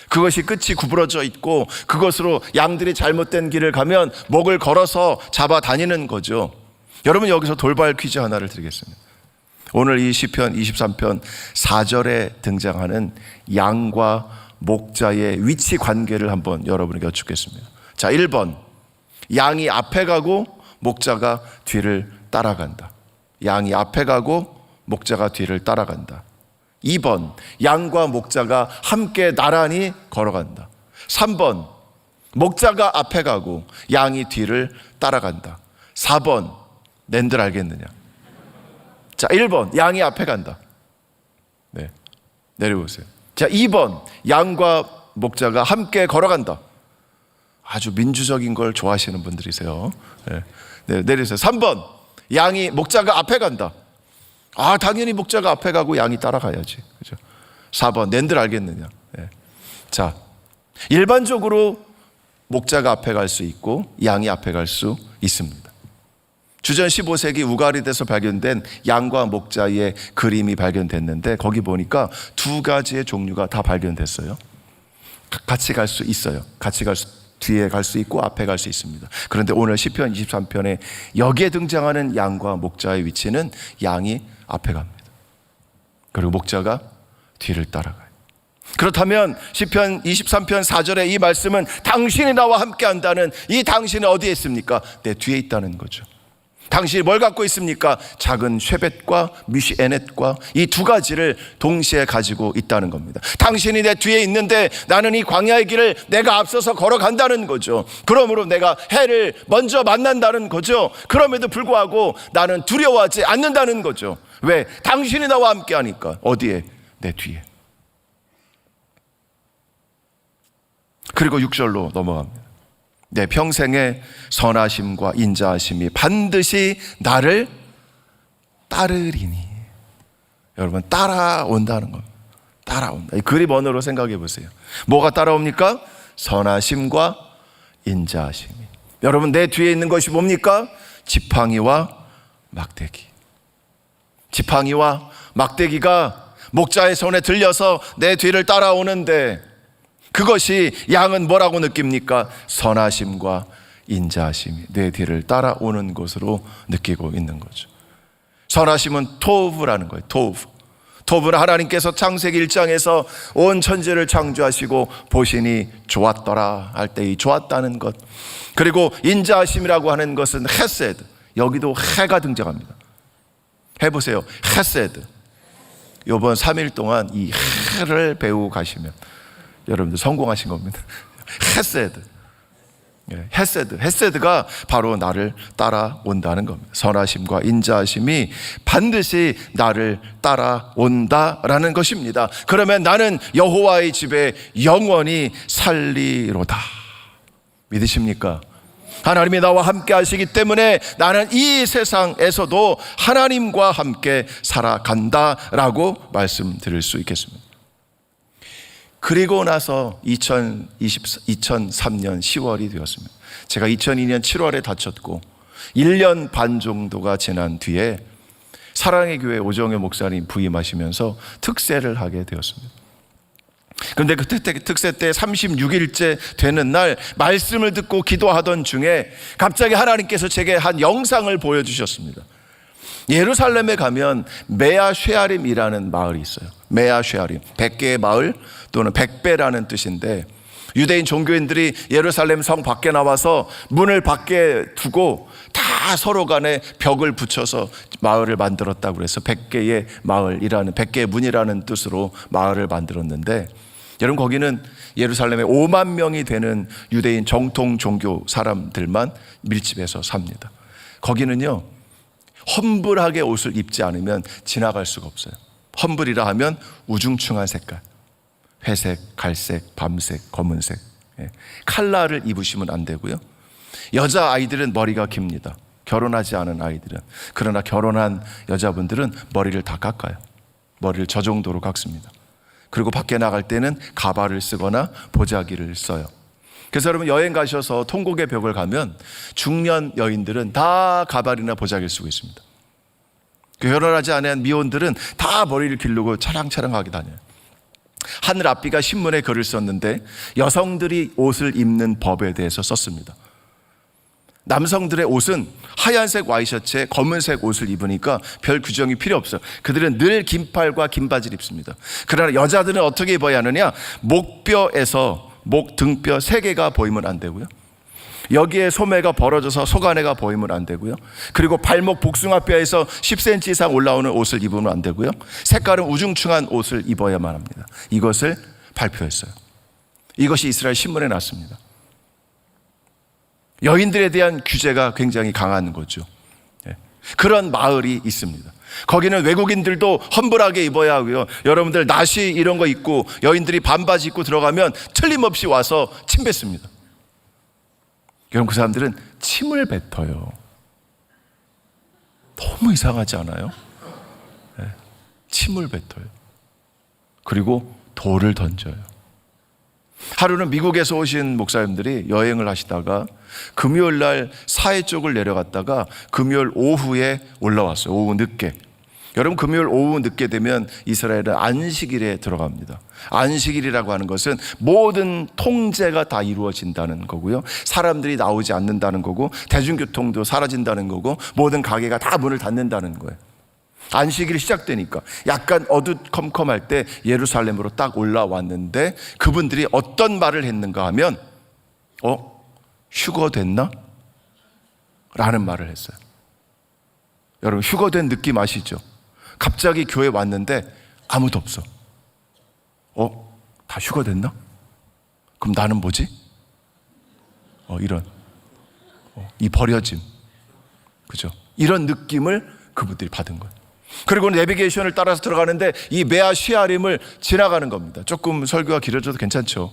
그것이 끝이 구부러져 있고 그것으로 양들이 잘못된 길을 가면 목을 걸어서 잡아 다니는 거죠. 여러분, 여기서 돌발 퀴즈 하나를 드리겠습니다. 오늘 이 시편 23편 4절에 등장하는 양과 목자의 위치 관계를 한번 여러분에게 여쭙겠습니다. 자, 1번, 양이 앞에 가고 목자가 뒤를 따라간다. 양이 앞에 가고 목자가 뒤를 따라간다. 2번, 양과 목자가 함께 나란히 걸어간다. 3번, 목자가 앞에 가고 양이 뒤를 따라간다. 4번, 낸들 알겠느냐? 자, 1번, 양이 앞에 간다. 네, 내려보세요. 자, 2번, 양과 목자가 함께 걸어간다. 아주 민주적인 걸 좋아하시는 분들이세요. 네, 내리세요. 3번, 목자가 앞에 간다. 당연히 목자가 앞에 가고 양이 따라가야지. 그죠? 4번, 낸들 알겠느냐? 네. 자, 일반적으로 목자가 앞에 갈 수 있고 양이 앞에 갈 수 있습니다. 주전 15세기 우가리드에서 발견된 양과 목자의 그림이 발견됐는데 거기 보니까 두 가지의 종류가 다 발견됐어요. 같이 갈 수 있어요. 뒤에 갈 수 있고 앞에 갈 수 있습니다. 그런데 오늘 시편 23편에 여기에 등장하는 양과 목자의 위치는 양이 앞에 갑니다. 그리고 목자가 뒤를 따라가요. 그렇다면 시편 23편 4절의 이 말씀은 당신이 나와 함께 한다는, 이 당신은 어디에 있습니까? 내 뒤에 있다는 거죠. 당신이 뭘 갖고 있습니까? 작은 쉐벳과 미슈에넷과 이 두 가지를 동시에 가지고 있다는 겁니다. 당신이 내 뒤에 있는데 나는 이 광야의 길을 내가 앞서서 걸어간다는 거죠. 그러므로 내가 해를 먼저 만난다는 거죠. 그럼에도 불구하고 나는 두려워하지 않는다는 거죠. 왜? 당신이 나와 함께 하니까. 어디에? 내 뒤에. 그리고 6절로 넘어갑니다. 내 평생의 선하심과 인자하심이 반드시 나를 따르리니. 여러분, 따라온다는 겁니다. 따라온다. 이 그림 언어로 생각해 보세요. 뭐가 따라옵니까? 선하심과 인자하심이. 여러분, 내 뒤에 있는 것이 뭡니까? 지팡이와 막대기. 지팡이와 막대기가 목자의 손에 들려서 내 뒤를 따라오는데, 그것이 양은 뭐라고 느낍니까? 선하심과 인자하심이 내 뒤를 따라오는 것으로 느끼고 있는 거죠. 선하심은 토브라는 거예요. 토브는 하나님께서 창세기 1장에서 온 천지를 창조하시고 보시니 좋았더라 할 때 이 좋았다는 것. 그리고 인자하심이라고 하는 것은 헤세드. 여기도 해가 등장합니다. 해보세요. 헤세드. 이번 3일 동안 이 해를 배우고 가시면 여러분들 성공하신 겁니다. 헤세드가 바로 나를 따라온다는 겁니다. 선하심과 인자하심이 반드시 나를 따라온다라는 것입니다. 그러면 나는 여호와의 집에 영원히 살리로다. 믿으십니까? 하나님이 나와 함께 하시기 때문에 나는 이 세상에서도 하나님과 함께 살아간다라고 말씀드릴 수 있겠습니다. 그리고 나서 2003년 10월이 되었습니다. 제가 2002년 7월에 다쳤고 1년 반 정도가 지난 뒤에 사랑의 교회 오정효 목사님 부임하시면서 특세를 하게 되었습니다. 그런데 그 특세 때 36일째 되는 날 말씀을 듣고 기도하던 중에 갑자기 하나님께서 제게 한 영상을 보여주셨습니다. 예루살렘에 가면 메아 쉐아림이라는 마을이 있어요. 메아 쉐아림, 100개의 마을 또는 100배라는 뜻인데, 유대인 종교인들이 예루살렘 성 밖에 나와서 문을 밖에 두고 다 서로 간에 벽을 붙여서 마을을 만들었다고 그래서 100개의 마을이라는, 100개의 문이라는 뜻으로 마을을 만들었는데, 여러분, 거기는 예루살렘에 5만 명이 되는 유대인 정통 종교 사람들만 밀집해서 삽니다. 거기는요, 험불하게 옷을 입지 않으면 지나갈 수가 없어요. 험불이라 하면 우중충한 색깔, 회색, 갈색, 밤색, 검은색, 칼라를 입으시면 안 되고요. 여자 아이들은 머리가 깁니다. 결혼하지 않은 아이들은. 그러나 결혼한 여자분들은 머리를 다 깎아요. 머리를 저 정도로 깎습니다. 그리고 밖에 나갈 때는 가발을 쓰거나 보자기를 써요. 그래서 여러분 여행 가셔서 통곡의 벽을 가면 중년 여인들은 다 가발이나 보자기를 쓰고 있습니다. 결혼하지 않은 미혼들은 다 머리를 기르고 차랑차랑하게 다녀요. 하늘 앞비가 신문에 글을 썼는데 여성들이 옷을 입는 법에 대해서 썼습니다. 남성들의 옷은 하얀색 와이셔츠에 검은색 옷을 입으니까 별 규정이 필요 없어요. 그들은 늘 긴팔과 긴 바지를 입습니다. 그러나 여자들은 어떻게 입어야 하느냐? 목뼈에서 목 등뼈 3개가 보이면 안 되고요. 여기에 소매가 벌어져서 속아내가 보이면 안 되고요. 그리고 발목 복숭아뼈에서 10cm 이상 올라오는 옷을 입으면 안 되고요. 색깔은 우중충한 옷을 입어야만 합니다. 이것을 발표했어요. 이것이 이스라엘 신문에 났습니다. 여인들에 대한 규제가 굉장히 강한 거죠. 그런 마을이 있습니다. 거기는 외국인들도 험불하게 입어야 하고요. 여러분들 나시 이런 거 입고 여인들이 반바지 입고 들어가면 틀림없이 와서 침 뱉습니다. 여러분 그 사람들은 침을 뱉어요. 너무 이상하지 않아요? 침을 뱉어요. 그리고 돌을 던져요. 하루는 미국에서 오신 목사님들이 여행을 하시다가 금요일 날 사해 쪽을 내려갔다가 금요일 오후에 올라왔어요. 오후 늦게. 여러분 금요일 오후 늦게 되면 이스라엘은 안식일에 들어갑니다. 안식일이라고 하는 것은 모든 통제가 다 이루어진다는 거고요. 사람들이 나오지 않는다는 거고 대중교통도 사라진다는 거고 모든 가게가 다 문을 닫는다는 거예요. 안식일이 시작되니까 약간 어두컴컴할 때 예루살렘으로 딱 올라왔는데 그분들이 어떤 말을 했는가 하면 휴거됐나? 라는 말을 했어요. 여러분 휴거된 느낌 아시죠? 갑자기 교회 왔는데 아무도 없어. 다 휴거됐나? 그럼 나는 뭐지? 이런 이 버려짐, 그죠? 이런 느낌을 그분들이 받은 거예요. 그리고 내비게이션을 따라서 들어가는데 이 메아 시아림을 지나가는 겁니다. 조금 설교가 길어져도 괜찮죠.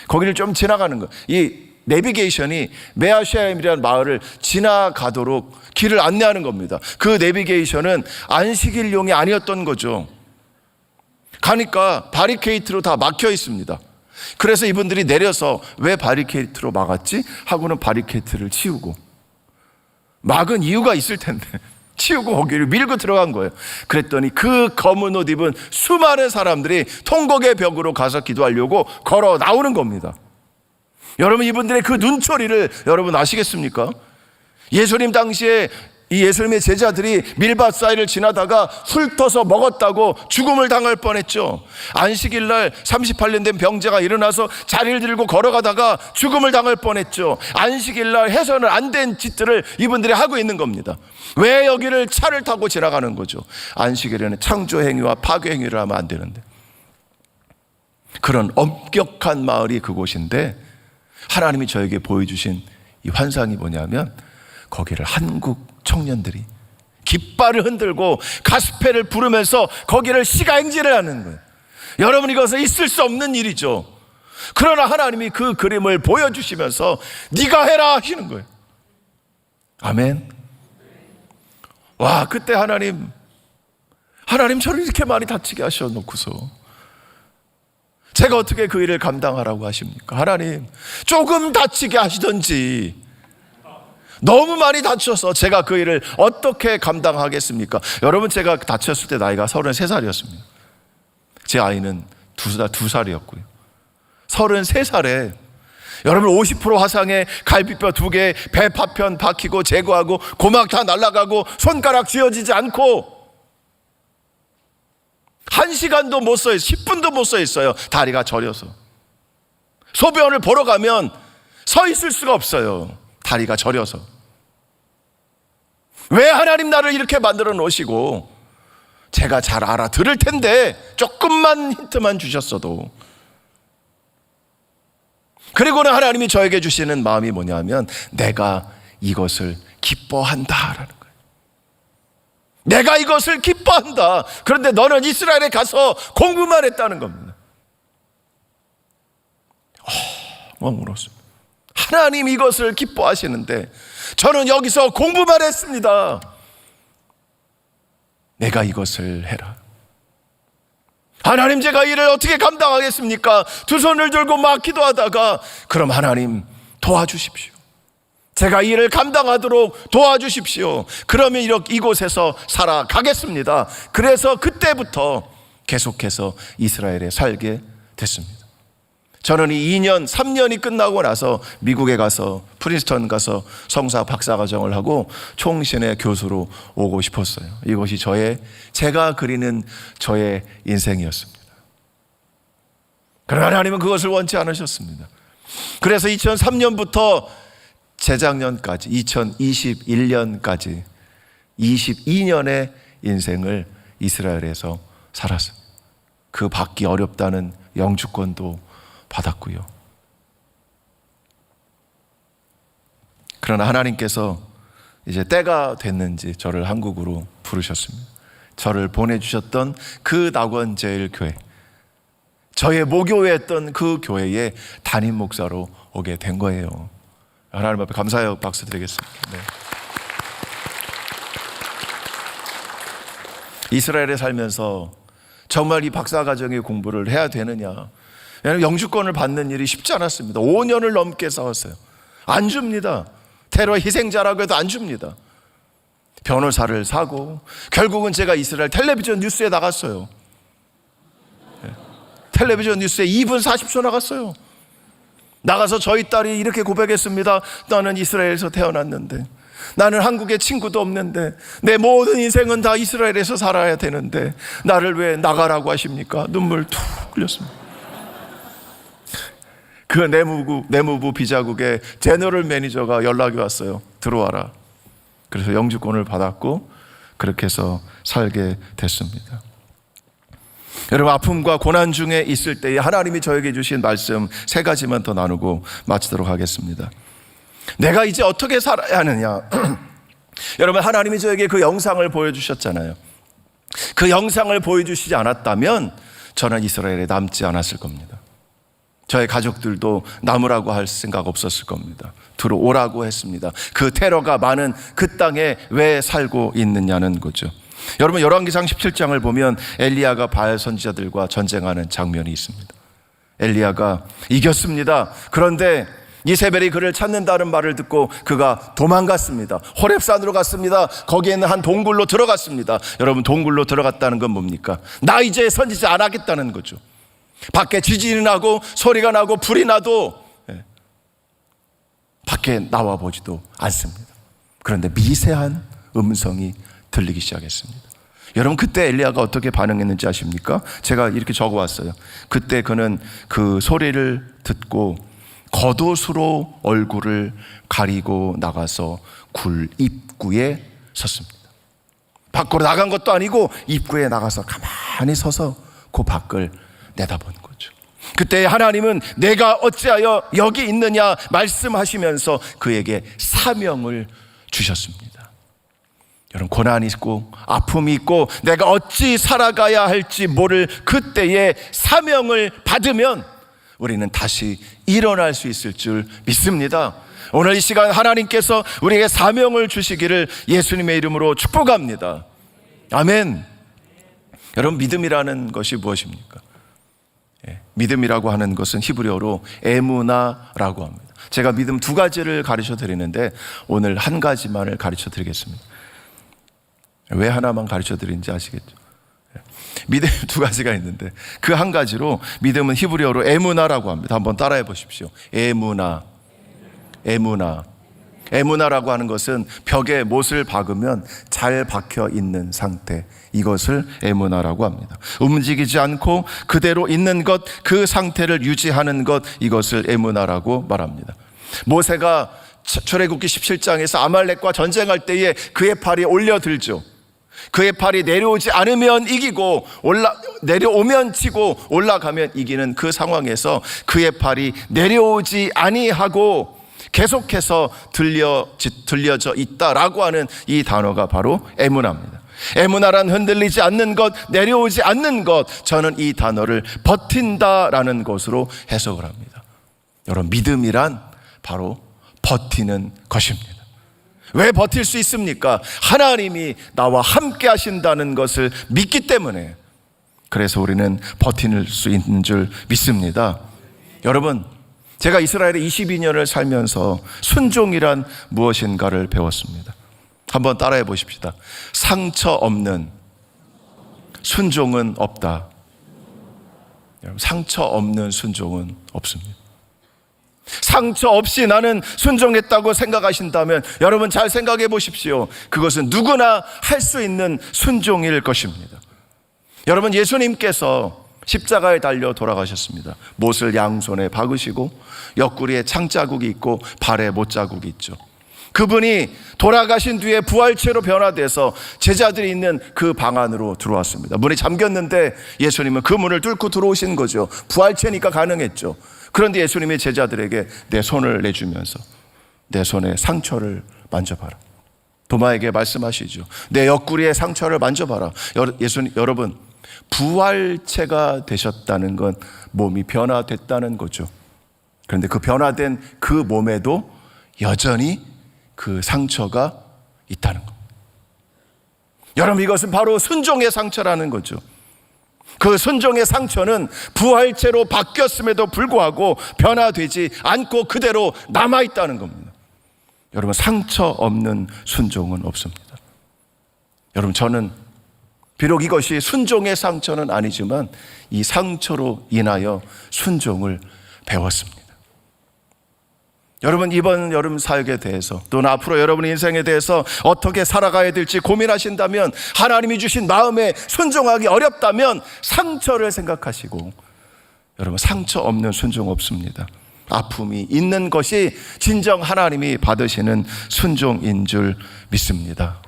거기를 좀 지나가는 거예요. 이 내비게이션이 메아 시아림이라는 마을을 지나가도록 길을 안내하는 겁니다. 그 내비게이션은 안식일용이 아니었던 거죠. 가니까 바리케이트로 다 막혀 있습니다. 그래서 이분들이 내려서 왜 바리케이트로 막았지? 하고는 바리케이트를 치우고, 막은 이유가 있을 텐데 치우고 거기를 밀고 들어간 거예요. 그랬더니 그 검은 옷 입은 수많은 사람들이 통곡의 벽으로 가서 기도하려고 걸어 나오는 겁니다. 여러분 이분들의 그 눈초리를 여러분 아시겠습니까? 예수님 당시에 이 예수님의 제자들이 밀밭 사이를 지나다가 훑어서 먹었다고 죽음을 당할 뻔했죠. 안식일 날 38년 된 병자가 일어나서 자리를 들고 걸어가다가 죽음을 당할 뻔했죠. 안식일 날 해서는 안 된 짓들을 이분들이 하고 있는 겁니다. 왜 여기를 차를 타고 지나가는 거죠? 안식일에는 창조 행위와 파괴 행위를 하면 안 되는데. 그런 엄격한 마을이 그곳인데 하나님이 저에게 보여주신 이 환상이 뭐냐면 거기를 한국 청년들이 깃발을 흔들고 가스펠을 부르면서 거기를 시가행진을 하는 거예요. 여러분 이것은 있을 수 없는 일이죠. 그러나 하나님이 그 그림을 보여주시면서 네가 해라 하시는 거예요. 아멘. 와, 그때 하나님 저를 이렇게 많이 다치게 하셔놓고서 제가 어떻게 그 일을 감당하라고 하십니까? 하나님 조금 다치게 하시던지. 너무 많이 다쳐서 제가 그 일을 어떻게 감당하겠습니까? 여러분 제가 다쳤을 때 나이가 33살이었습니다. 제 아이는 2살이었고요. 33살에 여러분 50% 화상에 갈비뼈 2개, 배 파편 박히고 제거하고 고막 다 날아가고 손가락 쥐어지지 않고 1시간도 못 서 있어요. 10분도 못 서 있어요. 다리가 저려서. 소변을 보러 가면 서 있을 수가 없어요. 다리가 저려서. 왜 하나님 나를 이렇게 만들어 놓으시고, 제가 잘 알아들을 텐데 조금만 힌트만 주셨어도. 그리고는 하나님이 저에게 주시는 마음이 뭐냐면 내가 이것을 기뻐한다라는 거예요. 내가 이것을 기뻐한다. 그런데 너는 이스라엘에 가서 공부만 했다는 겁니다. 머물었습니다. 하나님 이것을 기뻐하시는데 저는 여기서 공부만 했습니다. 내가 이것을 해라. 하나님, 제가 이를 어떻게 감당하겠습니까? 두 손을 들고 막 기도하다가, 그럼 하나님 도와주십시오. 제가 이 일을 감당하도록 도와주십시오. 그러면 이곳에서 살아가겠습니다. 그래서 그때부터 계속해서 이스라엘에 살게 됐습니다. 저는 이 2년, 3년이 끝나고 나서 미국에 가서 프린스턴 가서 성사 박사과정을 하고 총신의 교수로 오고 싶었어요. 이것이 제가 그리는 저의 인생이었습니다. 그러나 하나님은 그것을 원치 않으셨습니다. 그래서 2003년부터 재작년까지 2021년까지 22년의 인생을 이스라엘에서 살았습니다. 그 받기 어렵다는 영주권도 받았고요. 그러나 하나님께서 이제 때가 됐는지 저를 한국으로 부르셨습니다. 저를 보내주셨던 그 낙원제일교회, 저의 모교회였던 그 교회의 담임 목사로 오게 된 거예요. 하나님 앞에 감사의 박수 드리겠습니다. 네. 이스라엘에 살면서 정말 이 박사과정의 공부를 해야 되느냐, 영주권을 받는 일이 쉽지 않았습니다. 5년을 넘게 싸웠어요. 안 줍니다. 테러 희생자라고 해도 안 줍니다. 변호사를 사고 결국은 제가 이스라엘 텔레비전 뉴스에 나갔어요. 텔레비전 뉴스에 2분 40초 나갔어요. 나가서 저희 딸이 이렇게 고백했습니다. 나는 이스라엘에서 태어났는데, 나는 한국에 친구도 없는데, 내 모든 인생은 다 이스라엘에서 살아야 되는데 나를 왜 나가라고 하십니까? 눈물 툭 흘렸습니다. 그 내무부 비자국의 제너럴 매니저가 연락이 왔어요. 들어와라. 그래서 영주권을 받았고 그렇게 해서 살게 됐습니다. 여러분, 아픔과 고난 중에 있을 때에 하나님이 저에게 주신 말씀 3가지만 더 나누고 마치도록 하겠습니다. 내가 이제 어떻게 살아야 하느냐. 여러분, 하나님이 저에게 그 영상을 보여주셨잖아요. 그 영상을 보여주시지 않았다면 저는 이스라엘에 남지 않았을 겁니다. 저의 가족들도 남으라고 할 생각 없었을 겁니다. 들어오라고 했습니다. 그 테러가 많은 그 땅에 왜 살고 있느냐는 거죠. 여러분, 열왕기상 17장을 보면 엘리야가 바알 선지자들과 전쟁하는 장면이 있습니다. 엘리야가 이겼습니다. 그런데 이세벨이 그를 찾는다는 말을 듣고 그가 도망갔습니다. 호렙산으로 갔습니다. 거기에 있는 한 동굴로 들어갔습니다. 여러분, 동굴로 들어갔다는 건 뭡니까? 나 이제 선지자 안 하겠다는 거죠. 밖에 지진이 나고 소리가 나고 불이 나도 밖에 나와 보지도 않습니다. 그런데 미세한 음성이 들리기 시작했습니다. 여러분, 그때 엘리야가 어떻게 반응했는지 아십니까? 제가 이렇게 적어왔어요. 그때 그는 그 소리를 듣고 겉옷으로 얼굴을 가리고 나가서 굴 입구에 섰습니다. 밖으로 나간 것도 아니고 입구에 나가서 가만히 서서 그 밖을 내다본 거죠. 그때 하나님은 내가 어찌하여 여기 있느냐 말씀하시면서 그에게 사명을 주셨습니다. 여러분, 고난이 있고 아픔이 있고 내가 어찌 살아가야 할지 모를 그때의 사명을 받으면 우리는 다시 일어날 수 있을 줄 믿습니다. 오늘 이 시간 하나님께서 우리에게 사명을 주시기를 예수님의 이름으로 축복합니다. 아멘. 여러분, 믿음이라는 것이 무엇입니까? 믿음이라고 하는 것은 히브리어로 에무나라고 합니다. 제가 믿음 2가지를 가르쳐 드리는데 오늘 1가지만을 가르쳐 드리겠습니다. 왜 하나만 가르쳐 드리는지 아시겠죠? 믿음 2가지가 있는데 그 1가지로 믿음은 히브리어로 에무나라고 합니다. 한번 따라해 보십시오. 에무나. 에무나라고 하는 것은 벽에 못을 박으면 잘 박혀 있는 상태, 이것을 에무나라고 합니다. 움직이지 않고 그대로 있는 것, 그 상태를 유지하는 것, 이것을 에무나라고 말합니다. 모세가 출애굽기 17장에서 아말렉과 전쟁할 때에 그의 팔이 올려들죠. 그의 팔이 내려오지 않으면 이기고 내려오면 지고 올라가면 이기는 그 상황에서 그의 팔이 내려오지 아니하고 계속해서 들려져 있다라고 하는 이 단어가 바로 에무나입니다. 에무나란 흔들리지 않는 것, 내려오지 않는 것. 저는 이 단어를 버틴다라는 것으로 해석을 합니다. 여러분, 믿음이란 바로 버티는 것입니다. 왜 버틸 수 있습니까? 하나님이 나와 함께 하신다는 것을 믿기 때문에, 그래서 우리는 버틸 수 있는 줄 믿습니다. 여러분, 제가 이스라엘에 22년을 살면서 순종이란 무엇인가를 배웠습니다. 한번 따라해 보십시다. 상처 없는 순종은 없다. 여러분, 상처 없는 순종은 없습니다. 상처 없이 나는 순종했다고 생각하신다면 여러분 잘 생각해 보십시오. 그것은 누구나 할 수 있는 순종일 것입니다. 여러분, 예수님께서 십자가에 달려 돌아가셨습니다. 못을 양손에 박으시고 옆구리에 창자국이 있고 발에 못자국이 있죠. 그분이 돌아가신 뒤에 부활체로 변화돼서 제자들이 있는 그 방 안으로 들어왔습니다. 문이 잠겼는데 예수님은 그 문을 뚫고 들어오신 거죠. 부활체니까 가능했죠. 그런데 예수님이 제자들에게 내 손을 내주면서 내 손에 상처를 만져봐라. 도마에게 말씀하시죠. 내 옆구리에 상처를 만져봐라. 여러분, 부활체가 되셨다는 건 몸이 변화됐다는 거죠. 그런데 그 변화된 그 몸에도 여전히 그 상처가 있다는 겁니다. 여러분, 이것은 바로 순종의 상처라는 거죠. 그 순종의 상처는 부활체로 바뀌었음에도 불구하고 변화되지 않고 그대로 남아있다는 겁니다. 여러분, 상처 없는 순종은 없습니다. 여러분, 저는 비록 이것이 순종의 상처는 아니지만 이 상처로 인하여 순종을 배웠습니다. 여러분, 이번 여름 사역에 대해서 또는 앞으로 여러분의 인생에 대해서 어떻게 살아가야 될지 고민하신다면, 하나님이 주신 마음에 순종하기 어렵다면 상처를 생각하시고, 여러분, 상처 없는 순종 없습니다. 아픔이 있는 것이 진정 하나님이 받으시는 순종인 줄 믿습니다.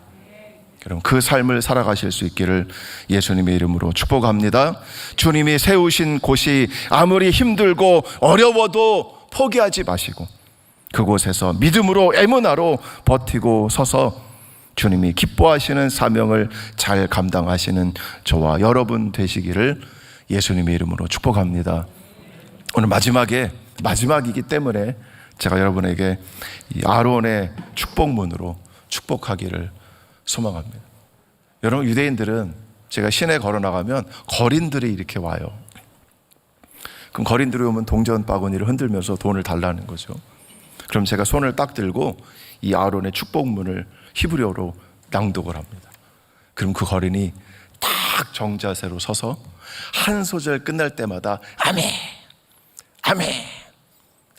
여러분, 그 삶을 살아가실 수 있기를 예수님의 이름으로 축복합니다. 주님이 세우신 곳이 아무리 힘들고 어려워도 포기하지 마시고 그곳에서 믿음으로 에무나로 버티고 서서 주님이 기뻐하시는 사명을 잘 감당하시는 저와 여러분 되시기를 예수님의 이름으로 축복합니다. 오늘 마지막이기 때문에 제가 여러분에게 이 아론의 축복문으로 축복하기를 소망합니다. 여러분, 유대인들은 제가 시내 걸어 나가면 거린들이 이렇게 와요. 그럼 거린들이 오면 동전 바구니를 흔들면서 돈을 달라는 거죠. 그럼 제가 손을 딱 들고 이 아론의 축복문을 히브리어로 낭독을 합니다. 그럼 그 거린이 딱 정자세로 서서 한 소절 끝날 때마다 아멘, 아멘,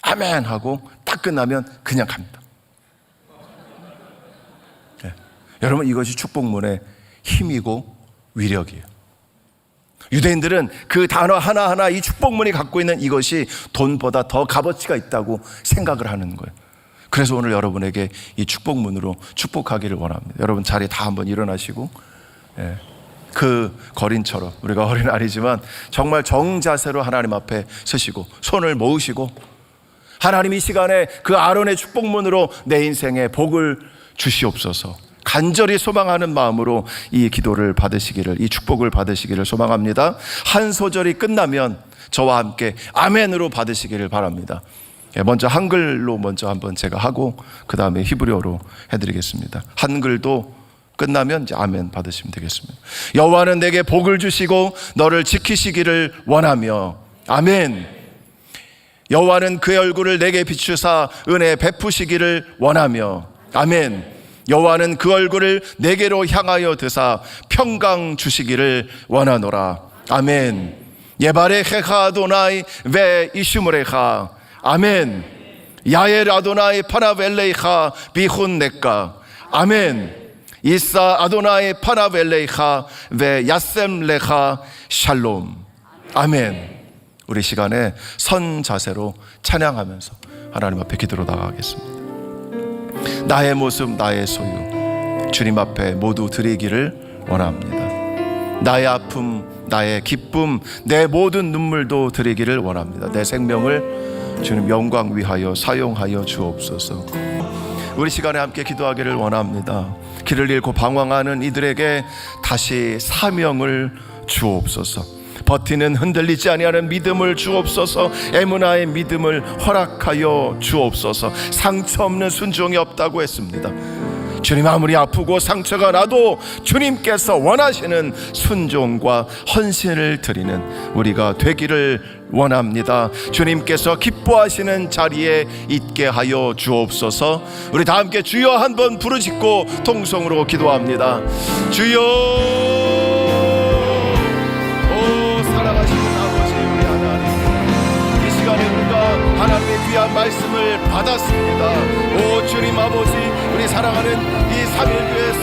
아멘 하고 딱 끝나면 그냥 갑니다. 네. 여러분, 이것이 축복문의 힘이고 위력이에요. 유대인들은 그 단어 하나하나, 이 축복문이 갖고 있는 이것이 돈보다 더 값어치가 있다고 생각을 하는 거예요. 그래서 오늘 여러분에게 이 축복문으로 축복하기를 원합니다. 여러분, 자리에 다 한번 일어나시고, 그 거린처럼, 우리가 어린 아니지만 정말 정자세로 하나님 앞에 서시고 손을 모으시고, 하나님 이 시간에 그 아론의 축복문으로 내 인생에 복을 주시옵소서 간절히 소망하는 마음으로 이 기도를 받으시기를, 이 축복을 받으시기를 소망합니다. 한 소절이 끝나면 저와 함께 아멘으로 받으시기를 바랍니다. 먼저 한글로 먼저 한번 제가 하고 그 다음에 히브리어로 해드리겠습니다. 한글도 끝나면 이제 아멘 받으시면 되겠습니다. 여호와는 내게 복을 주시고 너를 지키시기를 원하며 아멘. 여호와는 그의 얼굴을 내게 비추사 은혜 베푸시기를 원하며 아멘. 여호와는 그 얼굴을 내게로 향하여 드사 평강 주시기를 원하노라 아멘. 예바레헤카 아도나이 웨 이슈므레카 아멘. 야엘 아도나이 파나벨레이카 비훈네카 아멘. 이사 아도나이 파나벨레이카 웨 야셈레카 샬롬 아멘. 우리 시간에 선 자세로 찬양하면서 하나님 앞에 기도로 나가겠습니다. 나의 모습, 나의 소유, 주님 앞에 모두 드리기를 원합니다. 나의 아픔, 나의 기쁨, 내 모든 눈물도 드리기를 원합니다. 내 생명을 주님 영광 위하여 사용하여 주옵소서. 우리 시간에 함께 기도하기를 원합니다. 길을 잃고 방황하는 이들에게 다시 사명을 주옵소서. 버티는 흔들리지 아니하는 믿음을 주옵소서. 에므나의 믿음을 허락하여 주옵소서. 상처 없는 순종이 없다고 했습니다. 주님, 아무리 아프고 상처가 나도 주님께서 원하시는 순종과 헌신을 드리는 우리가 되기를 원합니다. 주님께서 기뻐하시는 자리에 있게 하여 주옵소서. 우리 다 함께 주여 한번 부르짖고 통성으로 기도합니다. 주여, 오 사랑하시는 아버지 우리 하나님, 이 시간에 우리가 하나님의 귀한 말씀을 받았습니다. 오 주님 아버지, 우리 사랑하는 이 3.1교회